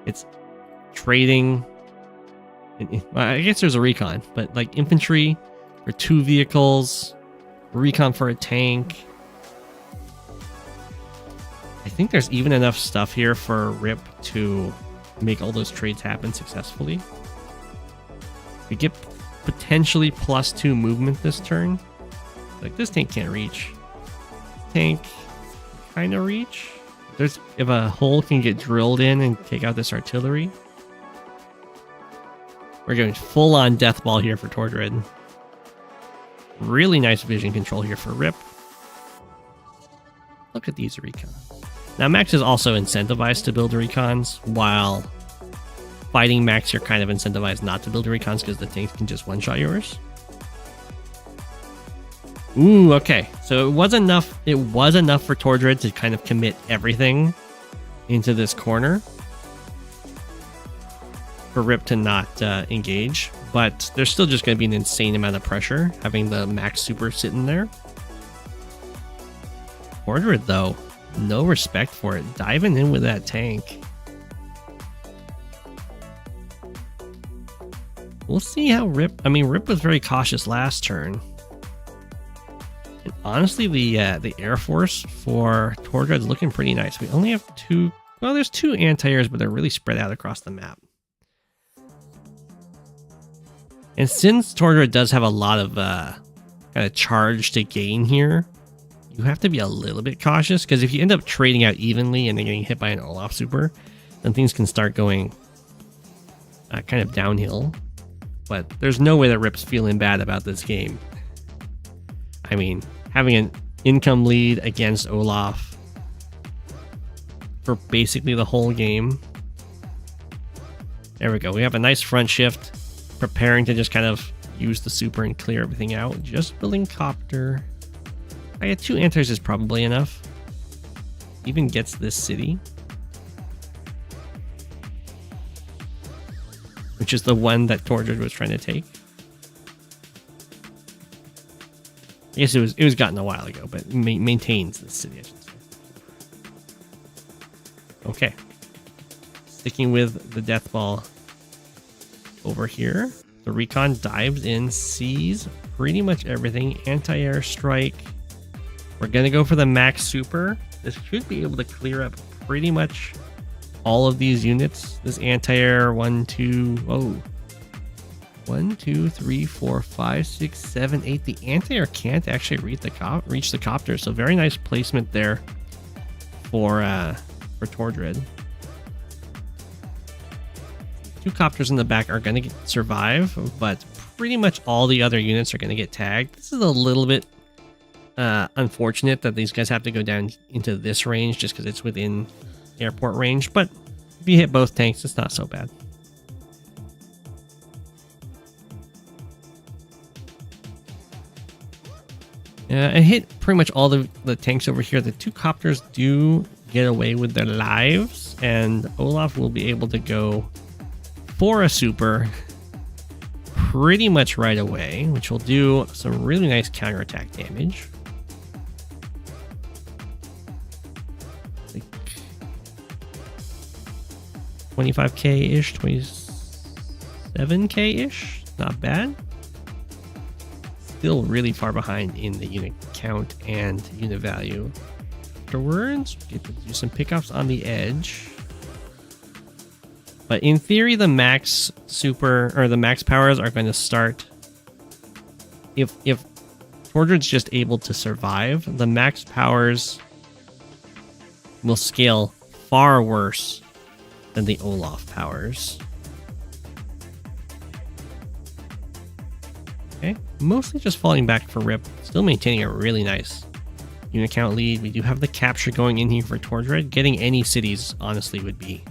It's trading. Well, I guess there's a recon, but like infantry for 2 vehicles, recon for a tank. I think there's even enough stuff here for Rip to make all those trades happen successfully. We get potentially +2 movement this turn. Like this tank can't reach. Tank kind of reach. If a hole can get drilled in and take out this artillery. We're going full on death ball here for Tordread. Really nice vision control here for Rip. Look at these recons. Now Max is also incentivized to build recons, while fighting Max you're kind of incentivized not to build recons because the tanks can just one-shot yours. Ooh, okay. So it was enough for Tordread to kind of commit everything into this corner for Rip to not engage, but there's still just going to be an insane amount of pressure having the Max super sitting there. Tordread, though, no respect for it. Diving in with that tank. We'll see how Rip... I mean, Rip was very cautious last turn. And honestly, the Air Force for Tordread's looking pretty nice. We only have 2... Well, there's 2 anti-airs, but they're really spread out across the map. And since Tordread does have a lot of kind of charge to gain here, you have to be a little bit cautious, because if you end up trading out evenly and then getting hit by an Olaf super, then things can start going kind of downhill. But there's no way that Rip's feeling bad about this game. I mean, having an income lead against Olaf for basically the whole game. There we go. We have a nice front shift, preparing to just kind of use the super and clear everything out. Just building copter. I get 2 antlers is probably enough. Even gets this city, which is the one that Tordread was trying to take. I guess it was gotten a while ago, but maintains this city, I should say. Okay. Sticking with the death ball over here. The recon dives in, sees pretty much everything. Anti-air strike. We're going to go for the max super. This should be able to clear up pretty much all of these units. This anti-air 1, 2, 3, 4, 5, 6, 7, 8. The anti-air can't actually reach the copter, so very nice placement there for Tordread. 2 copters in the back are going to survive, but pretty much all the other units are going to get tagged. This is a little bit unfortunate that these guys have to go down into this range just because it's within airport range, but if you hit both tanks, it's not so bad. I hit pretty much all the tanks over here. The 2 copters do get away with their lives, and Olaf will be able to go for a super pretty much right away, which will do some really nice counterattack damage. 25k-ish, 27k-ish, not bad. Still really far behind in the unit count and unit value. Afterwards, get to do some pickups on the edge. But in theory, the max super, or the max powers are going to start. If Tordread's just able to survive, the max powers will scale far worse than the Olaf powers. Okay, mostly just falling back for Rip, still maintaining a really nice unit count lead. We do have the capture going in here for Tordread. Getting any cities, honestly, would be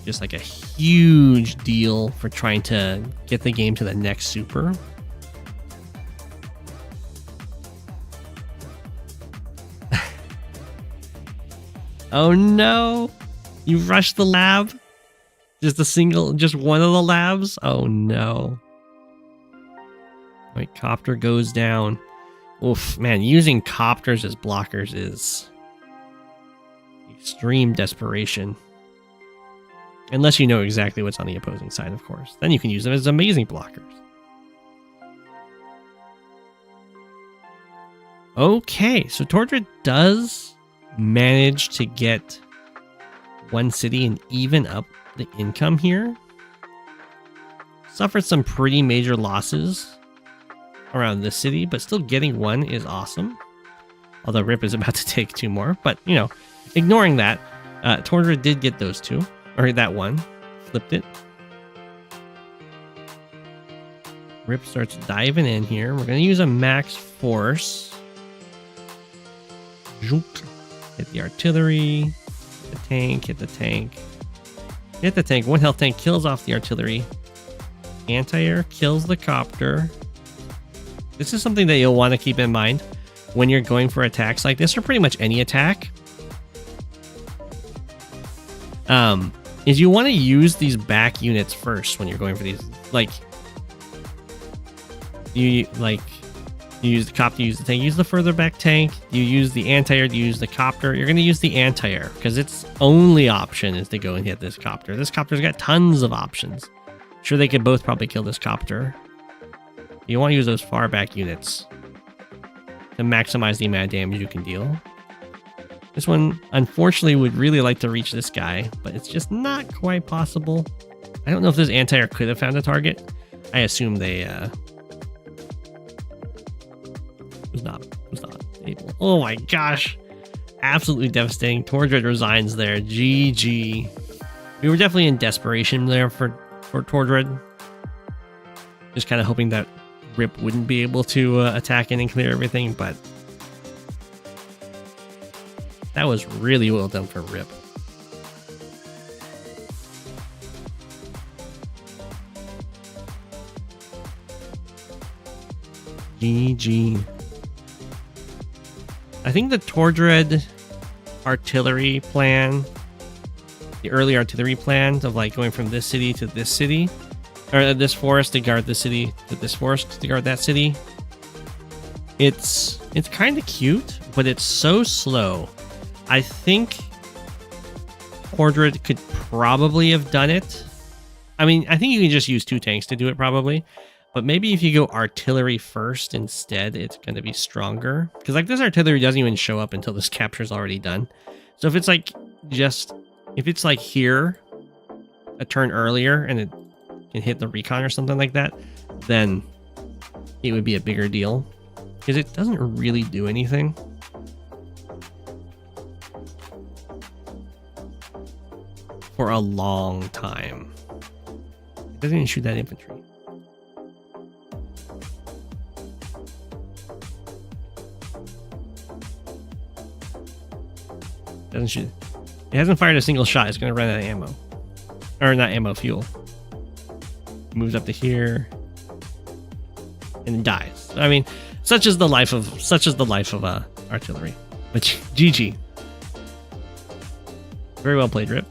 just like a huge deal for trying to get the game to the next super. Oh no! You rushed the lab? Just one of the labs? Oh no. Wait, copter goes down. Oof, man, using copters as blockers is extreme desperation. Unless you know exactly what's on the opposing side, of course. Then you can use them as amazing blockers. Okay, so Tordread does manage to get one city and even up the income here. Suffered some pretty major losses around this city, but still getting one is awesome. Although Rip is about to take 2 more, but you know, ignoring that, Tordread did get those 2, or that one, flipped it. Rip starts diving in here. We're going to use a max force. Hit the artillery, hit the tank, hit the tank. Hit the tank, 1 health tank kills off the artillery. Anti-air kills the copter. This is something that you'll want to keep in mind when you're going for attacks like this, or pretty much any attack. Is you want to use these back units first when you're going for these. Like, you use the copter, you use the tank, use the further back tank, you use the anti-air, you use the copter. You're going to use the anti-air because its only option is to go and hit this copter. This copter's got tons of options. Sure, they could both probably kill this copter. You want to use those far back units to maximize the amount of damage you can deal. This one, unfortunately, would really like to reach this guy, but it's just not quite possible. I don't know if this anti-air could have found a target. I assume they was not able. Oh my gosh. Absolutely devastating. Tordread resigns there. GG. We were definitely in desperation there for Tordread. Just kind of hoping that Rip wouldn't be able to attack and clear everything, but that was really well done for Rip. GG. I think the Tordread artillery plan, the early artillery plans of like going from this city to this city, or this forest to guard this city to this forest to guard that city, it's kind of cute, but it's so slow. I think Tordread could probably have done it. I mean, I think you can just use 2 tanks to do it probably. But maybe if you go artillery first instead, it's going to be stronger. Because like this artillery doesn't even show up until this capture is already done. So if it's like if it's like here, a turn earlier, and it can hit the recon or something like that, then it would be a bigger deal. Because it doesn't really do anything. For a long time. It doesn't even shoot that infantry. Doesn't shoot. It hasn't fired a single shot. It's going to run out of ammo. Or not ammo, fuel. Moves up to here. And dies. I mean, such is the life of artillery. But GG. Very well played, Rip.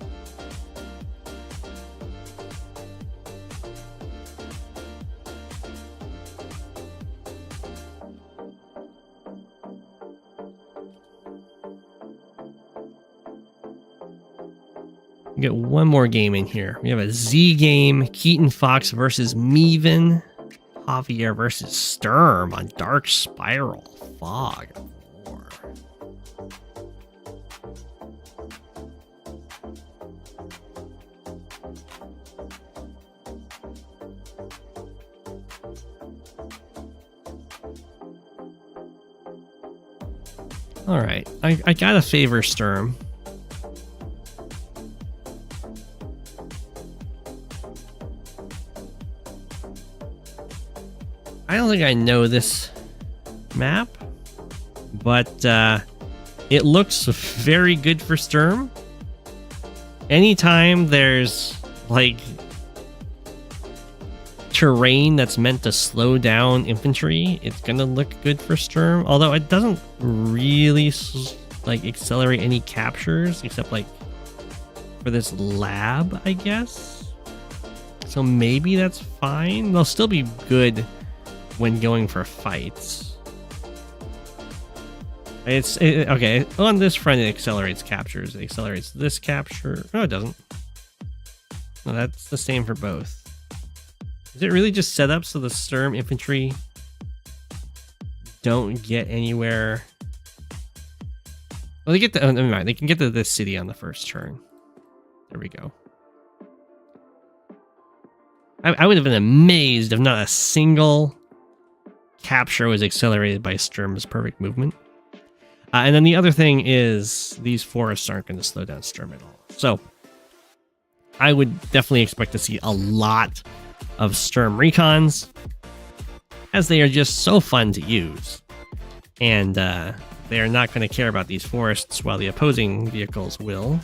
We get one more game in here. We have a Z game, keatonfox versus Meevin, Javier versus Sturm on Dark Spiral Fog of War. All right, I gotta favor Sturm. I don't think I know this map, but it looks very good for Sturm. Anytime there's like terrain that's meant to slow down infantry, it's gonna look good for Sturm. Although it doesn't really like accelerate any captures except like for this lab, I guess. So maybe that's fine. They'll still be good when going for fights. Okay, on this front it accelerates captures. It accelerates this capture. No, it doesn't. No, that's the same for both. Is it really just set up so the Sturm infantry don't get anywhere? Well, they get to, oh, never mind. They can get to this city on the first turn. There we go. I would have been amazed if not a single capture was accelerated by Sturm's perfect movement. And then the other thing is these forests aren't going to slow down Sturm at all. So I would definitely expect to see a lot of Sturm recons, as they are just so fun to use. And they are not going to care about these forests while the opposing vehicles will.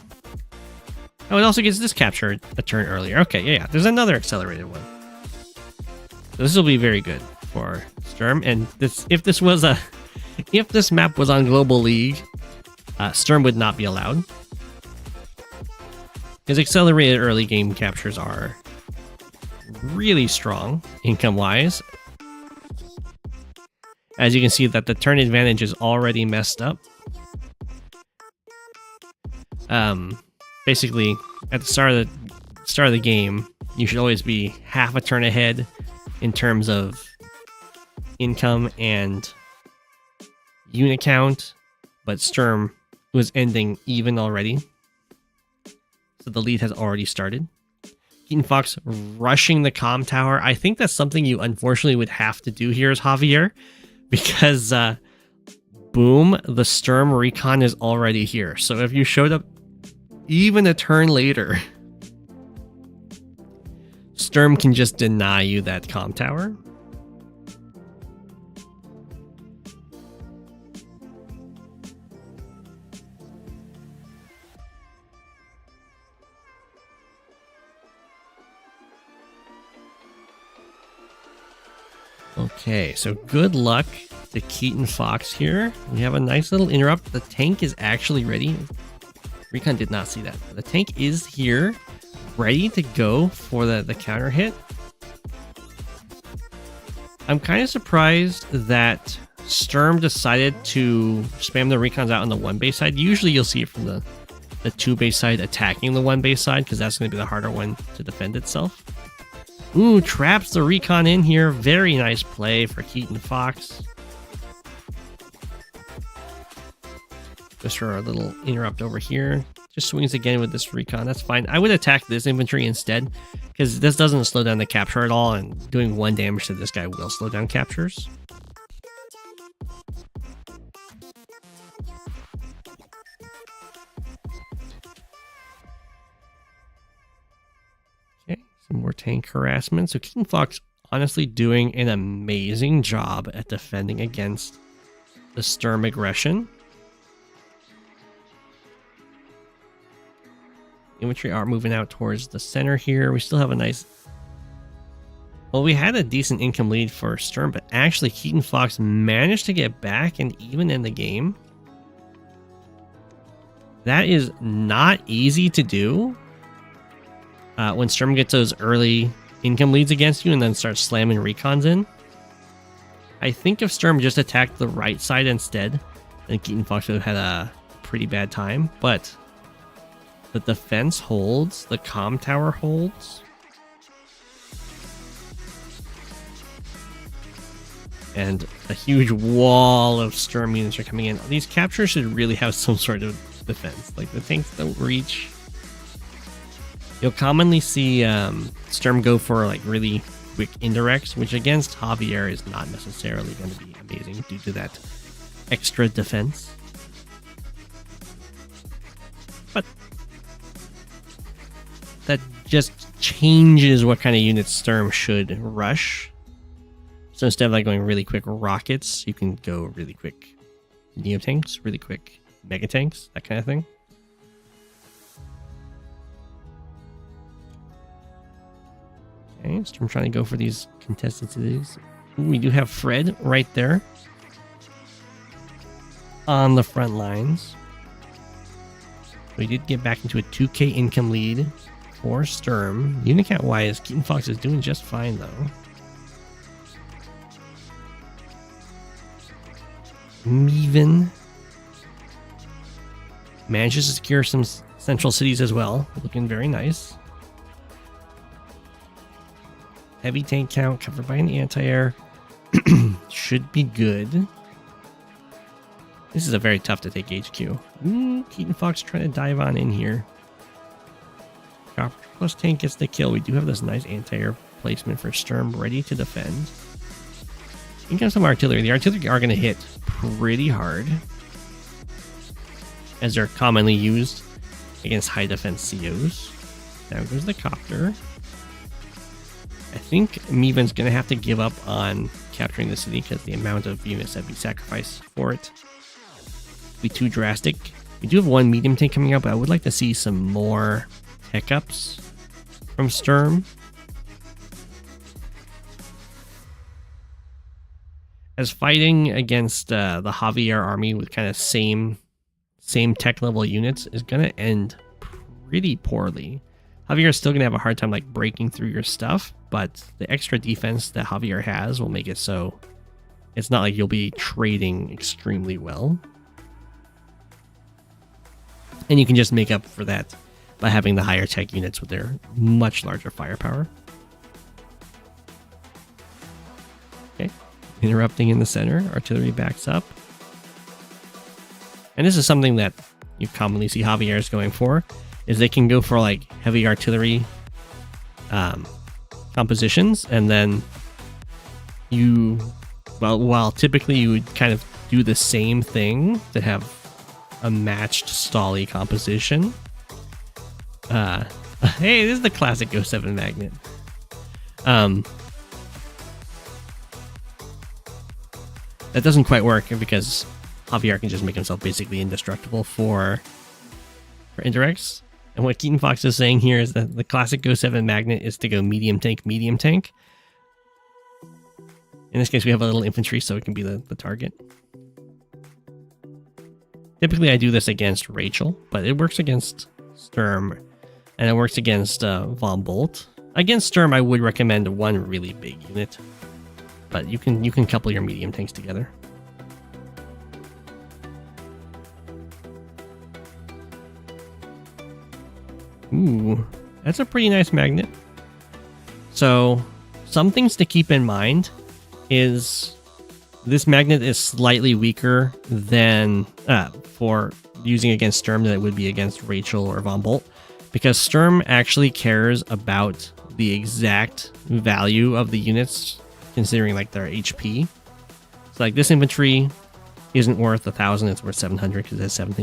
Oh, it also gets this capture a turn earlier. Okay, yeah, there's another accelerated one. So this will be very good for Sturm. And if this map was on Global League, Sturm would not be allowed. His accelerated early game captures are really strong income-wise. As you can see that the turn advantage is already messed up. Basically, at the start of the game, You should always be half a turn ahead in terms of income and unit count, but Sturm was ending even already. So the lead has already started. keatonfox rushing the comm tower. I think that's something you unfortunately would have to do here as Javier, because boom, the Sturm recon is already here. So if you showed up even a turn later, Sturm can just deny you that comm tower. Okay, so good luck to keatonfox here. We have a nice little interrupt. The tank is actually ready. Recon did not see that. The tank is here, ready to go for the counter hit. I'm kind of surprised that Sturm decided to spam the recons out on the one base side. Usually you'll see it from the two base side attacking the one base side, because that's going to be the harder one to defend itself. Ooh, traps the recon in here. Very nice play for keatonfox. Just for a little interrupt over here. Just swings again with this recon. That's fine. I would attack this infantry instead, because this doesn't slow down the capture at all, and doing 1 damage to this guy will slow down captures. Okay, some more tank harassment. So keatonfox honestly doing an amazing job at defending against the Sturm aggression. Infantry are moving out towards the center here. We still have a nice... Well, we had a decent income lead for Sturm, but actually keatonfox managed to get back and even in the game. That is not easy to do when Sturm gets those early income leads against you and then starts slamming recons in. I think if Sturm just attacked the right side instead, then keatonfox would have had a pretty bad time, but... the defense holds, the comm tower holds. And a huge wall of Sturm units are coming in. These captures should really have some sort of defense. Like, the tanks don't reach. You'll commonly see Sturm go for like really quick indirects, which against Javier is not necessarily going to be amazing due to that extra defense. But that just changes what kind of units Sturm should rush. So instead of like going really quick rockets, you can go really quick neo tanks, really quick mega tanks, that kind of thing. Okay, Sturm trying to go for these contested cities. Ooh, we do have Fred right there on the front lines. We did get back into a 2k income lead for Sturm. Unit count wise, keatonfox is doing just fine though. Meevin manages to secure some central cities as well. Looking very nice. Heavy tank count covered by an anti-air. Should be good. This is a very tough to take HQ. keatonfox trying to dive on in here. Chopper plus tank gets the kill. We do have this nice anti-air placement for Sturm ready to defend. In comes some artillery. The artillery are going to hit pretty hard, as they're commonly used against high defense COs. Now goes the copter. I think Meevin's going to have to give up on capturing the city because the amount of units that we sacrifice for it would be too drastic. We do have one medium tank coming up, but I would like to see some more tech ups from Sturm. As fighting against the Javier army with kind of same tech level units is going to end pretty poorly. Javier is still going to have a hard time like breaking through your stuff, but the extra defense that Javier has will make it so it's not like you'll be trading extremely well. And you can just make up for that by having the higher tech units with their much larger firepower. Okay, interrupting in the center, artillery backs up. And this is something that you commonly see Javier's going for, is they can go for like heavy artillery compositions, and then you, well, while typically you would kind of do the same thing to have a matched stally composition. Hey, this is the classic Go7 magnet. That doesn't quite work because Javier can just make himself basically indestructible for indirects. And what keatonfox is saying here is that the classic Go7 magnet is to go medium tank, medium tank. In this case, we have a little infantry, so it can be the target. Typically, I do this against Rachel, but it works against Sturm, and it works against Von Bolt. Against Sturm, I would recommend one really big unit, but you can couple your medium tanks together. Ooh, that's a pretty nice magnet. So, some things to keep in mind is this magnet is slightly weaker than for using against Sturm than it would be against Rachel or Von Bolt, because Sturm actually cares about the exact value of the units, considering like their HP. So like this infantry isn't worth 1,000; it's worth 700 because it has 7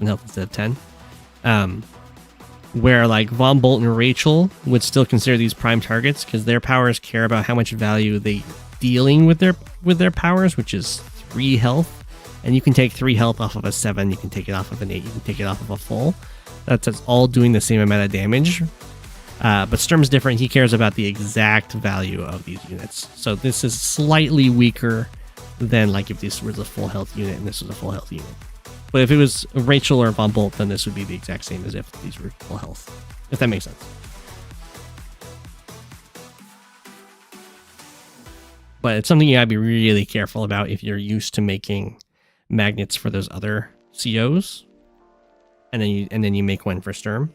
health instead of 10. Where like Von Bolt and Rachel would still consider these prime targets because their powers care about how much value they dealing with their powers, which is 3 health, and you can take 3 health off of a 7, you can take it off of an 8, you can take it off of a full. That's all doing the same amount of damage. But Sturm's different. He cares about the exact value of these units. So this is slightly weaker than like if this was a full health unit and this was a full health unit. But if it was Rachel or Von Bolt, then this would be the exact same as if these were full health. If that makes sense. But it's something you gotta be really careful about if you're used to making magnets for those other COs, and then you make one for Sturm.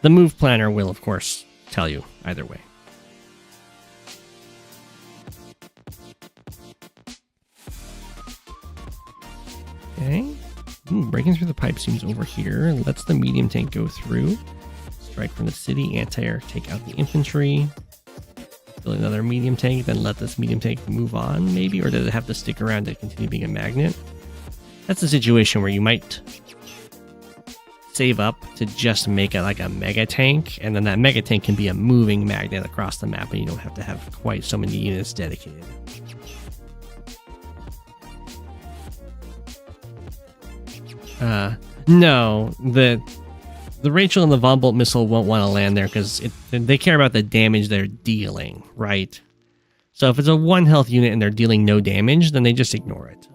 The move planner will, of course, tell you either way. Okay. Breaking through the pipe seems over here. Lets the medium tank go through. Strike from the city, anti-air, take out the infantry. Build another medium tank, then let this medium tank move on, maybe? Or does it have to stick around to continue being a magnet? That's a situation where you might save up to just make it like a mega tank, and then that mega tank can be a moving magnet across the map, and you don't have to have quite so many units dedicated. No, the Rachel and the Von Bolt missile won't want to land there because they care about the damage they're dealing, right? So if it's a 1 health unit and they're dealing no damage, then they just ignore it.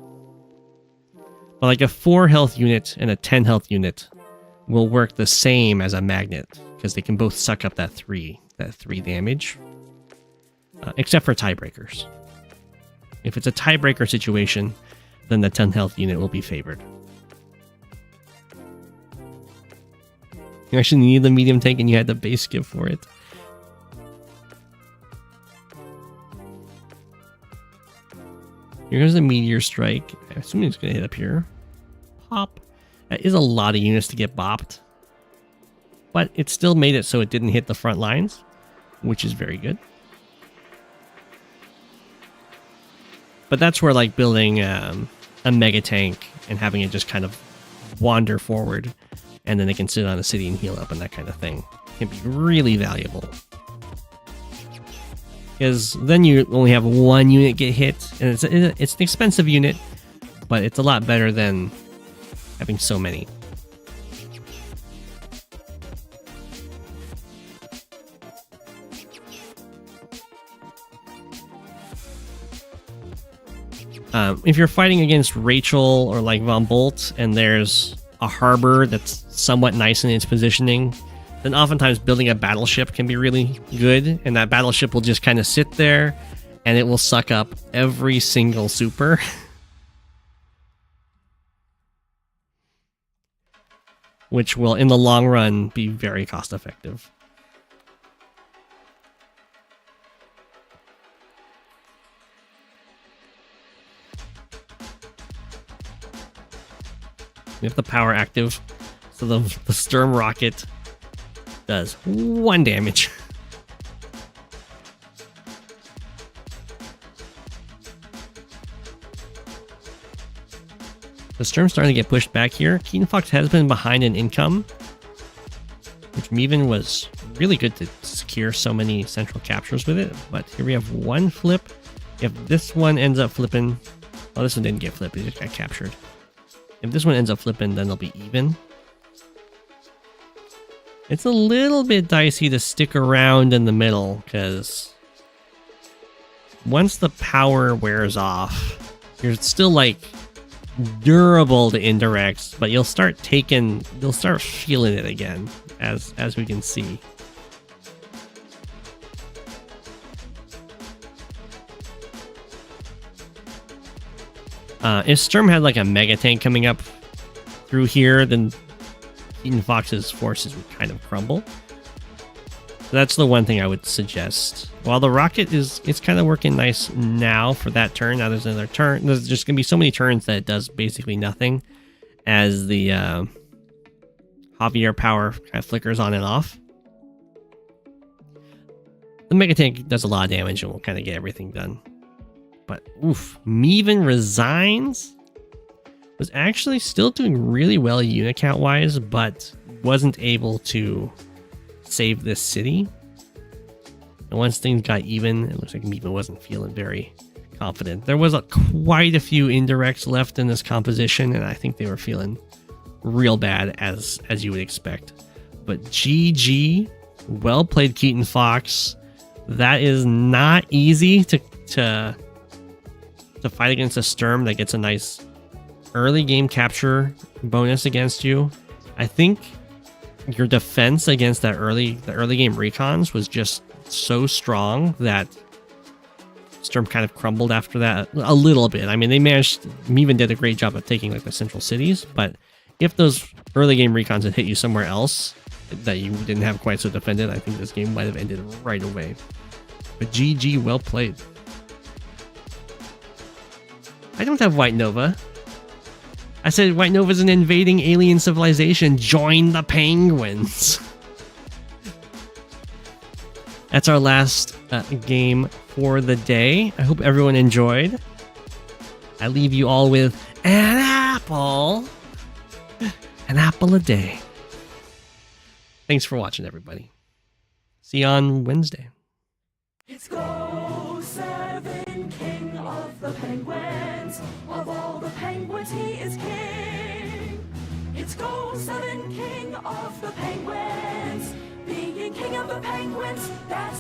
But like a 4 health unit and a 10 health unit will work the same as a magnet because they can both suck up that 3 damage, except for tiebreakers. If it's a tiebreaker situation, then the 10 health unit will be favored. You actually need the medium tank and you had the base skip for it. Here goes the meteor strike. I assume it's going to hit up here. Pop. That is a lot of units to get bopped. But it still made it so it didn't hit the front lines, which is very good. But that's where like building a mega tank and having it just kind of wander forward, and then they can sit on a city and heal up and that kind of thing can be really valuable. Because then you only have 1 unit get hit, and it's an expensive unit, but it's a lot better than having so many. If you're fighting against Rachel or like Von Bolt and there's a harbor that's somewhat nice in its positioning, then oftentimes building a battleship can be really good, and that battleship will just kind of sit there and it will suck up every single super. which will, in the long run, be very cost effective. We have the power active, so the Sturm rocket does 1 damage. The Sturm's starting to get pushed back here. keatonfox has been behind in income, which Meevin was really good to secure so many central captures with it. But here we have 1 flip. If this one ends up flipping... Oh, this one didn't get flipped. It just got captured. If this one ends up flipping, then they'll be even. It's a little bit dicey to stick around in the middle, because once the power wears off, you're still, like, durable to indirects, but you'll start feeling it again, as we can see. If Sturm had like a mega tank coming up through here, then keatonfox's forces would kind of crumble. So that's the one thing I would suggest. While the rocket it's kind of working nice now for that turn. Now there's another turn. There's just gonna be so many turns that it does basically nothing as the Javier power kind of flickers on and off. The mega tank does a lot of damage and will kind of get everything done. But oof, Meevin resigns. Was actually still doing really well unit count wise, but wasn't able to save this city. And once things got even, it looks like Meevin wasn't feeling very confident. There was quite a few indirects left in this composition, and I think they were feeling real bad, as you would expect. But GG, well played, keatonfox. That is not easy to fight against a Sturm that gets a nice early game capture bonus against you. I think your defense against the early game recons was just so strong that Sturm kind of crumbled after that a little bit. I mean, Meevin did a great job of taking like the central cities, but if those early game recons had hit you somewhere else that you didn't have quite so defended, I think this game might have ended right away. But GG, well played. I don't have White Nova. I said White Nova's an invading alien civilization. Join the penguins. That's our last game for the day. I hope everyone enjoyed. I leave you all with an apple. An apple a day. Thanks for watching, everybody. See you on Wednesday. It's Go7, king of the penguins. Of all the penguins, he is king. It's Go7, king of the penguins. Being king of the penguins, that's